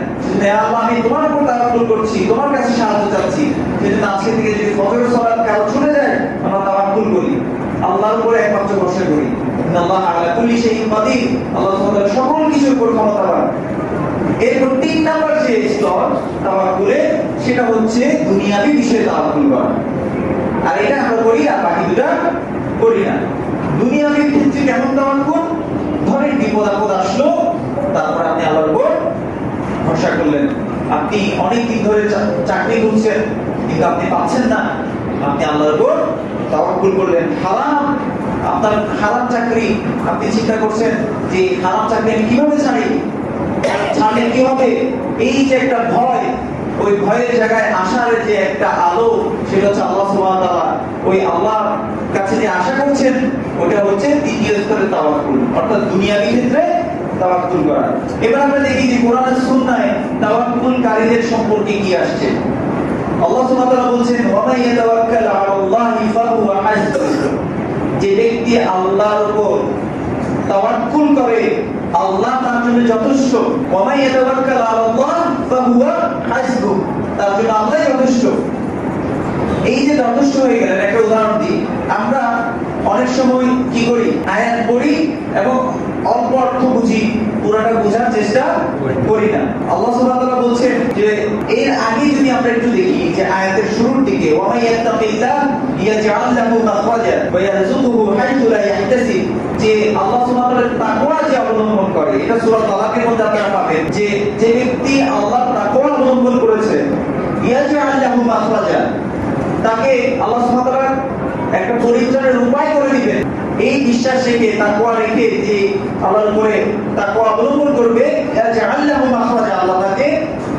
আল্লাহ আমি তোমার উপর তাওয়াক্কুল করছি, তোমার কাছে সাহায্য চাচ্ছি, সেজন্য আজকে থেকে যদি ফজরের সালাত কারো ছুটে যায়, আমরা তাওয়াক্কুল করি, আল্লাহর উপরে একমাত্র ভরসা করি। আল্লাহ আলা কুল্লি শাইইন কাদির, আল্লাহ সুবহানাহু ওয়া তাআলা সকল কিছুর উপর ক্ষমতাবান। এরপর 3 নাম্বার যে স্তর তাওয়াক্কুলে, সেটা হচ্ছে দুনিয়াবী বিষয়ে তাওয়াক্কুল করা। আর এটা আমরা করি, আর বাকি দুটা করি না। দুনিয়াবী ক্ষেত্রে কেমন তাওয়াক্কুল? ধরেন বিপদ আপদ আসলো, তারপর আপনি আল্লাহর উপর ভরসা করলেন। আপনি অনেক দিন ধরে চাকরি করছেন, কিন্তু আপনি পাচ্ছেন না, আপনি আল্লাহর উপর তাওয়াক্কুল করলেন। হারাম, আপনার হারাম চাকরি, আপনি চিন্তা করছেন যে হারাম চাকরি আমি কিভাবে ছাড়লে কি হবে? এই যে একটা ভয়, ওই ভয়ের জায়গায় আশার যে একটা আলো, সেটা হচ্ছে আল্লাহ সুবহানাহু ওয়া তাআলা। ওই আল্লাহর কাছে যে আশা করছেন, ওটা হচ্ছে দ্বিতীয় স্তরের তাওয়াক্কুল, অর্থাৎ দুনিয়াবী ক্ষেত্রে তাওয়াক্কুল করা। এবার আমরা দেখি যে কোরআন আর সুন্নাহয় তাওয়াক্কুলকারীদের সম্পর্কে কি আসছে। আল্লাহ সুবহানাহু ওয়া তাআলা বলেন ওয়া মান ইয়াতাওয়াক্কাল আলাল্লাহি ফাহুয়া হাসবুহ, যে ব্যক্তি আল্লাহর উপর তাওয়াক্কুল করে, আল্লাহ তার জন্য যথেষ্ট। ওয়া মান ইয়াতাওয়াক্কাল আলাল্লাহ ফাহুয়া হাসবুহ, তার জন্য আল্লাহই যথেষ্ট। এই যে যথেষ্ট হয়ে গেলেন, একটা উদাহরণ দিই। আমরা অনেক সময় কি করি, আয়াত পড়ি এবং অল্প অর্থ বুঝি, পুরোটা বোঝার চেষ্টা করি না। আল্লাহ সুবহানাহু ওয়া তাআলা বলছেন যে এর আগে যদি আমরা একটু দেখি যে আয়াতের শুরুর দিকে ওয়া মান ইয়াত্তাকিল্লাহ ইয়াজআল লাহু মাখরাজা ওয়া ইয়ারযুকুহু হাইথু লা ইয়াহতাসিব, যে আল্লাহ সুবহানাহু ওয়া তাআলা তাকওয়া যে অবলম্বন করে, এটা সূরা তালাকের মধ্যে আপনারা পাবেন যে যে ব্যক্তি আল্লাহর তাকওয়া অবলম্বন করেছে, ইয়াজআল লাহু মাখরাজা, তাকে আল্লাহ সুবহানাহু ওয়া তাআলা একটা পরিত্রাণের উপায় করে দিবেন। এই বিশ্বাস রেখে, তাকওয়া রেখে, যে আল্লাহর উপরে তাকওয়া অবলম্বন করবে, ইয়াজআল লাহু মাখরাজা, আল্লাহ তাকে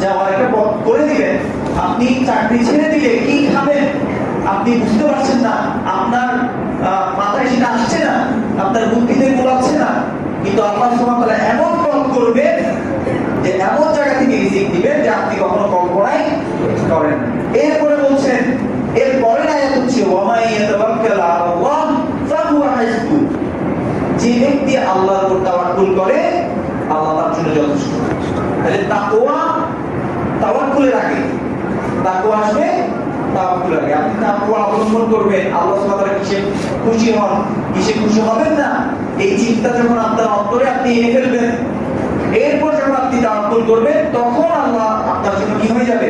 যাওয়ার একটা পথ করে দিবেন। আপনি চাকরি ছেড়ে দিলে কি খাবেন আপনি বুঝতে পারছেন না, আপনার মাথায় সেটা আসছে না, যথেষ্ট। তাহলে তাকওয়া তাওয়াক্কুলের আগে, তাকওয়া আসবে তাওয়াক্কুলের আগে। আপনি তাকওয়া অবলম্বন করবেন, আল্লাহ সুবহানাহু ওয়া তাআলা কিসে খুশি হন, কিসে খুশি হবেন না, এই চিন্তা যখন আপনার অন্তরে আপনি এনে ফেলবেন, এরপর যখন আপনি তাওয়াক্কুল করবেন, তখন আল্লাহ আপনার জন্য কি হয়ে যাবে,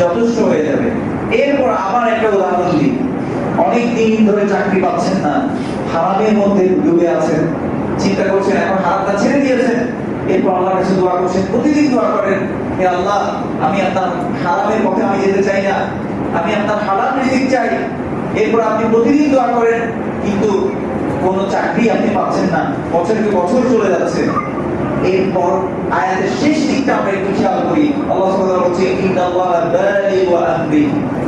যথেষ্ট হয়ে যাবে। এরপর আবার একটা উদাহরণ দিই। অনেক দিন ধরে চাকরি পাচ্ছেন না, হারামের মধ্যে ডুবে আছেন, চিন্তা করছেন এখন হারামটা ছেড়ে দিয়েছেন, এরপর আল্লাহর কাছে দোয়া করছেন, প্রতিদিন দোয়া করেন, হে আল্লাহ আমি আপনার হারামের পথে আমি যেতে চাই না, আমি আপনার হালাল রিজিক চাই। এরপর আপনি প্রতিদিন দোয়া করেন, কিন্তু কোনো চাকরি আপনি পাচ্ছেন না, বছরকে বছর চলে যাচ্ছে। এরপর আয়াতের শেষ দিকটা আমরা একটু খেয়াল করি। আল্লাহ সুবহানাহু ওয়া তাআলা বলছে ইন্নাল্লাহা বালিগু আমরি,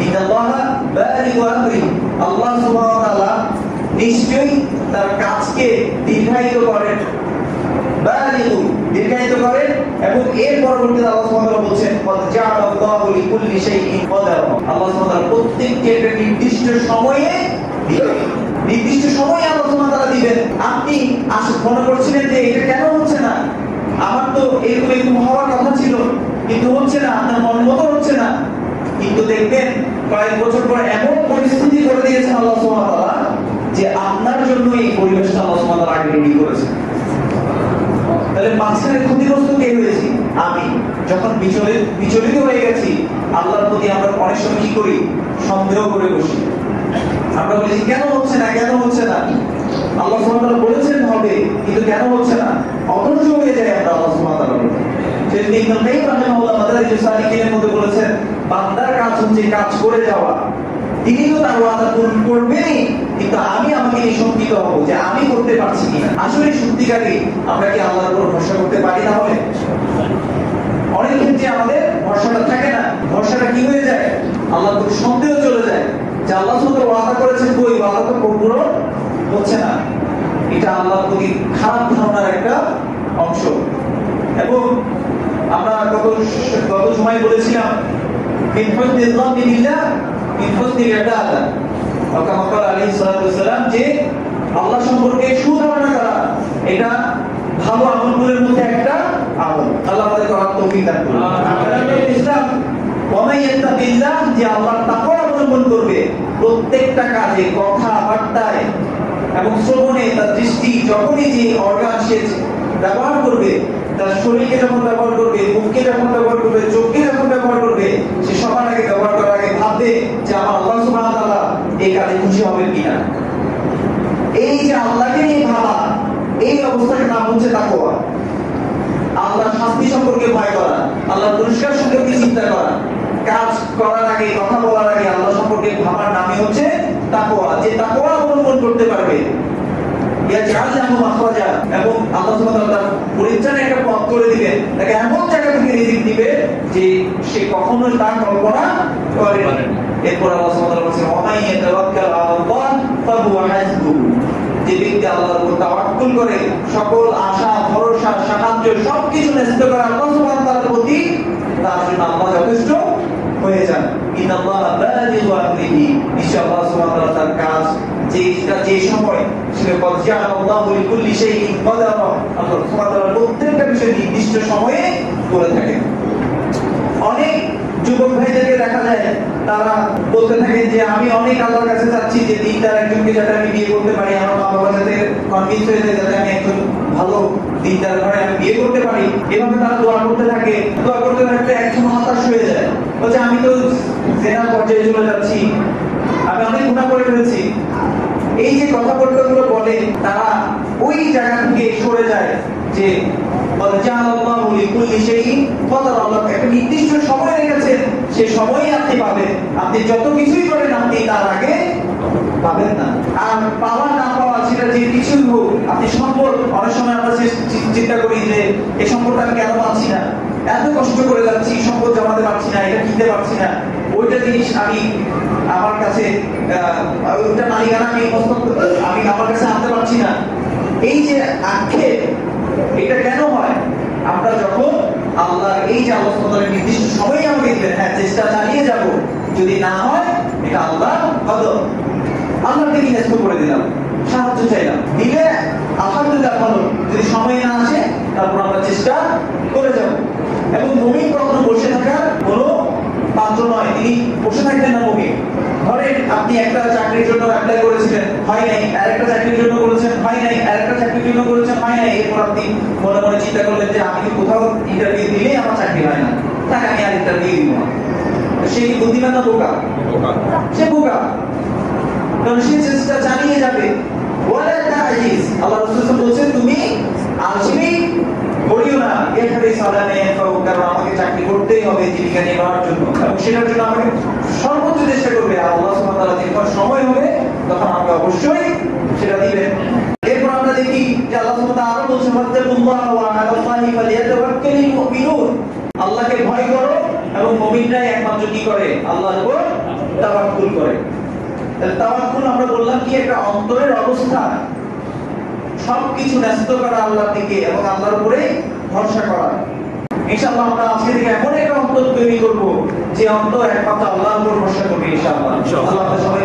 ইন্নাল্লাহা বালিগু আমরি। আল্লাহ সুবহানাহু ওয়া তাআলা নিশ্চয়ই তার কাজকে দীর্ঘায়িত করেন, বালিগু দীর্ঘায়িত করেন। এবং এর পরবর্তীতে আল্লাহ সুবহানাহু ওয়া তাআলা বলছেন ক্বাদ জাআলাল্লাহু লিকুল্লি শাইইন কদারা। আল্লাহ সুবহানাহু ওয়া তাআলা প্রত্যেককে একটা নির্দিষ্ট সময়ে দিবেন, নির্দিষ্ট সময়ে আল্লাহ সুবহানাহু ওয়া তাআলা দিবেন। আপনি মনে করছিলেন যে এটা কেন হচ্ছে না, আমার তো এরকম হওয়ার কথা ছিল কিন্তু হচ্ছে না, আপনার মন মতো হচ্ছে না, কিন্তু দেখবেন কয়েক বছর পর এমন পরিস্থিতি করে দিয়েছেন আল্লাহ সুবহানাহু ওয়া তাআলা যে আপনার জন্য এই পরিবেশটা আল্লাহ সুবহানাহু ওয়া তাআলা আগে রেডি করেছেন। তাহলে মাঝখানে ক্ষতিগ্রস্ত কে হয়েছি? আমি। যখন বিচলিত হয়ে গেছি, আল্লাহর প্রতি আমরা অনেক সময় কি করি, সন্দেহ করে বসি। আমরা বলেছি কেন হচ্ছে না, কেন হচ্ছে না, আল্লাহ সুবহানাহু ওয়া তাআলা বলেছেন হবে, কিন্তু কেন হচ্ছে না, অধৈর্য হয়ে যায় আমরা আল্লাহ সুবহানাহু ওয়া তাআলার প্রতি। সেজন্য ইবনে কাইয়্যিম রাহিমাহুল্লাহ মাদারিজুস সালিকিনের মধ্যে বলেছেন, বান্দার কাজ হচ্ছে কাজ করে যাওয়া, তিনি তো তার ওয়াদা পূরণ করবেনই, কিন্তু আমি আমাকে নিয়ে শঙ্কিত হব যে আমি করতে পারছি কিনা। আসলে সত্যিকারই আমরা কি আল্লাহর উপর ভরসা করতে পারি? তাহলে অনেক ক্ষেত্রে আমাদের ভরসাটা থাকে না, ভরসাটা কি হয়ে যায়, আল্লাহর প্রতি সন্দেহ চলে যায় যে আল্লাহ সুবহানাহু ওয়া তাআলা ওয়াদা করেছেন, কই ওয়াদা তো পূরণ হচ্ছে না। এটা আল্লাহর প্রতি খারাপ ধারণার একটা অংশ। এবং আমরা গত সময় বলেছিলাম মিন হুসনিল যান্নি বিল্লাহ মিন হুসনিল ইবাদা, কামা ক্বালা আলাইহিস সালাতু ওয়াস সালাম, যে আল্লাহ সম্পর্কে সুধারণা করা এটা ভালো আমলগুলোর মধ্যে একটা আমল। আল্লাহ আমাদের করার তৌফিক দান করুন। ইসলাম ওয়া মান ইয়াত্তাকিল্লাহ, যে আল্লাহর তাকওয়া অবলম্বন করবে, প্রত্যেকটা কাজে, কথা বার্তায় এবং শ্রবণে তার দৃষ্টি, যখনই যে অর্গান সে ব্যবহার করবে, তার শরীরকে যখন ব্যবহার করবে, মুখকে যখন ব্যবহার করবে, চোখকে যখন ব্যবহার করবে, সে সবার আগে ব্যবহার করার আগে ভাববে যে আমার আল্লাহ সুবহানাহু ওয়া তাআলা এই কাজে খুশি হবেন কিনা। এই যে আল্লাহকে নিয়ে ভাবা, এই অবস্থার নাম হচ্ছে তাকওয়া। আল্লাহর শাস্তি সম্পর্কে ভয় করা, আল্লাহর পুরস্কার সম্পর্কে চিন্তা করা, কাজ করার আগে, কথা বলার আগে আল্লাহ সম্পর্কে ভাবার নামই হচ্ছে তাকওয়া। যে তাকওয়া অবলম্বন করতে পারবে, ইয়াজআলহু মাখরাজা, এবং আল্লাহ সুবহানাহু ওয়া তাআলা পরিত্রাণের একটা পথ করে দিবেন, তাকে এমন জায়গা থেকে রিজিক দিবে যে সে কখনো তা কল্পনা করে না। এরপর আল্লাহ সুবহানাহু ওয়া তাআলা বলেছেন ওয়া মান ইয়াতাওয়াক্কাল আলাল্লাহ ফাহুয়া হাসবুহু, যে ব্যক্তি আল্লাহর উপর তাওয়াক্কুল করে, সকল আশা ভরসা সাহায্য সবকিছু ন্যস্ত করে আল্লাহ সুবহানাহু ওয়া তাআলার প্রতি, তার জন্য আল্লাহ যথেষ্ট হয়ে যান। ইন্নাল্লাহা বালিগু আমরিহি, নিশ্চয় আল্লাহ সুবহানাহু ওয়া তাআলা তার কাজ যে সময় সেটা ক্বাদ জাআলাল্লাহু লিকুল্লি শাইইন কদারা, আল্লাহ সুবহানাহু ওয়া তাআলা প্রত্যেকটা বিষয় নির্দিষ্ট সময়ে করে থাকেন। অনেক যুবক ভাইদেরকে দেখা যায় তারা বলতে থাকেন যে আমি অনেক আল্লাহর কাছে চাচ্ছি যে দিনদার একজনকে যাতে আমি বিয়ে করতে পারি, আমার মা বাবা যাতে কনভিন্স হয়ে যায় যাতে আমি একজন ভালো দিনদার ঘরে আমি বিয়ে করতে পারি। এভাবে তারা দোয়া করতে থাকে, দোয়া করতে থাকতে একজন হতাশ হয়ে যায়, বলছে আমি তো জেনার পর্যায়ে চলে যাচ্ছি, আমি অনেক গুনাহ করে ফেলেছি। এই যে কথাবার্তাগুলো বলে, তারা ওই জায়গা থেকে সরে যায় যে জাআলাল্লাহু লিকুল্লি শাইইন কদারা, আল্লাহ একটা নির্দিষ্ট সময় রেখেছেন, সেই সময়ই আপনি পাবেন। আপনি যত কিছুই করেন আপনি তার আগে পাবেন না। আর পাওয়া না পাওয়া সেটা যে কিছুই হোক, আপনি সম্পদ, অনেক সময় আমরা চিন্তা করি যে এই সম্পদটা আমি কেন পাচ্ছি না, এত কষ্ট করে যাচ্ছি, সম্পদ জমাতে পারছি না, এটা কিনতে পারছি না, ওইটা জিনিস আমি আমার কাছে ওইটা মালিকানা আমি আমার কাছে আনতে পারছি না। এই যে আক্ষেপ, এটা কেন হয়? আমরা যখন আল্লাহর এই যে আল্লাহ সুবহানাহু ওয়া তাআলা নির্দিষ্ট সময় আমাকে দিলেন, হ্যাঁ চেষ্টা চালিয়ে যাব, যদি না হয় এটা আল্লাহ কদর, আল্লাহকে ন্যস্ত করে দিলাম, সাহায্য চাইলাম, দিলে আলহামদুলিল্লাহ ভালো, যদি সময় না আসে তারপর আমরা চেষ্টা করে যাব। এবং মুমিন কখনো বসে থাকার কোনো পাত্র নয়, তিনি বসে থাকবেন না। মুমিন ধরেন আপনি একটা চাকরির জন্য অ্যাপ্লাই করেছিলেন, হয় নাই, আরেকটা চাকরির জন্য করেছেন, হয় নাই, আরেকটা চাকরির জন্য করেছেন, হয় নাই। এরপর আপনি মনে মনে চিন্তা করলেন যে আমি কোথাও ইন্টারভিউ দিলেই আমার চাকরি হয় না, তাকে আমি আর ইন্টারভিউ দিব না। সে কি বুদ্ধিমান না বোকা? সে বোকা, কারণ সে চেষ্টা চালিয়ে যাবে। ওয়ালা তাজিজ, আল্লাহ রাসূল বলেছেন তুমি আলসেমি করিও না, এখানে সালামে কারণ আমাকে চাকরি করতেই হবে জীবিকা নির্বাহের জন্য, এবং সেটার জন্য আমাকে সর্বোচ্চ চেষ্টা করবে। আল্লাহ সুবহানাহু ওয়া তাআলা যখন সময় হবে তখন আমাকে অবশ্যই সেটা দিবেন। এরপর আমরা দেখি যে আল্লাহ সুবহানাহু ওয়া তাআলা আরো বলছেন ফাত্তাকুল্লাহ ওয়া আলাল্লাহি ফালিয়াতাওয়াক্কালিল মুমিনুন, আল্লাহকে ভয় করো এবং মুমিনরাই একমাত্র কি করে? আল্লাহর উপর তাওয়াক্কুল করে। তাওয়াক্কুল আমরা বললাম কি একটা অন্তরের অবস্থা, সবকিছু ন্যস্ত করা আল্লাহর দিকে এবং আল্লাহর উপরে ভরসা করা। ইনশাআল্লাহ আমরা আজকে থেকে এমন একটা অন্তর তৈরি করব যে অন্তর একমাত্র আল্লাহর উপর ভরসা করবে ইনশাআল্লাহ। আল্লাহ সবাই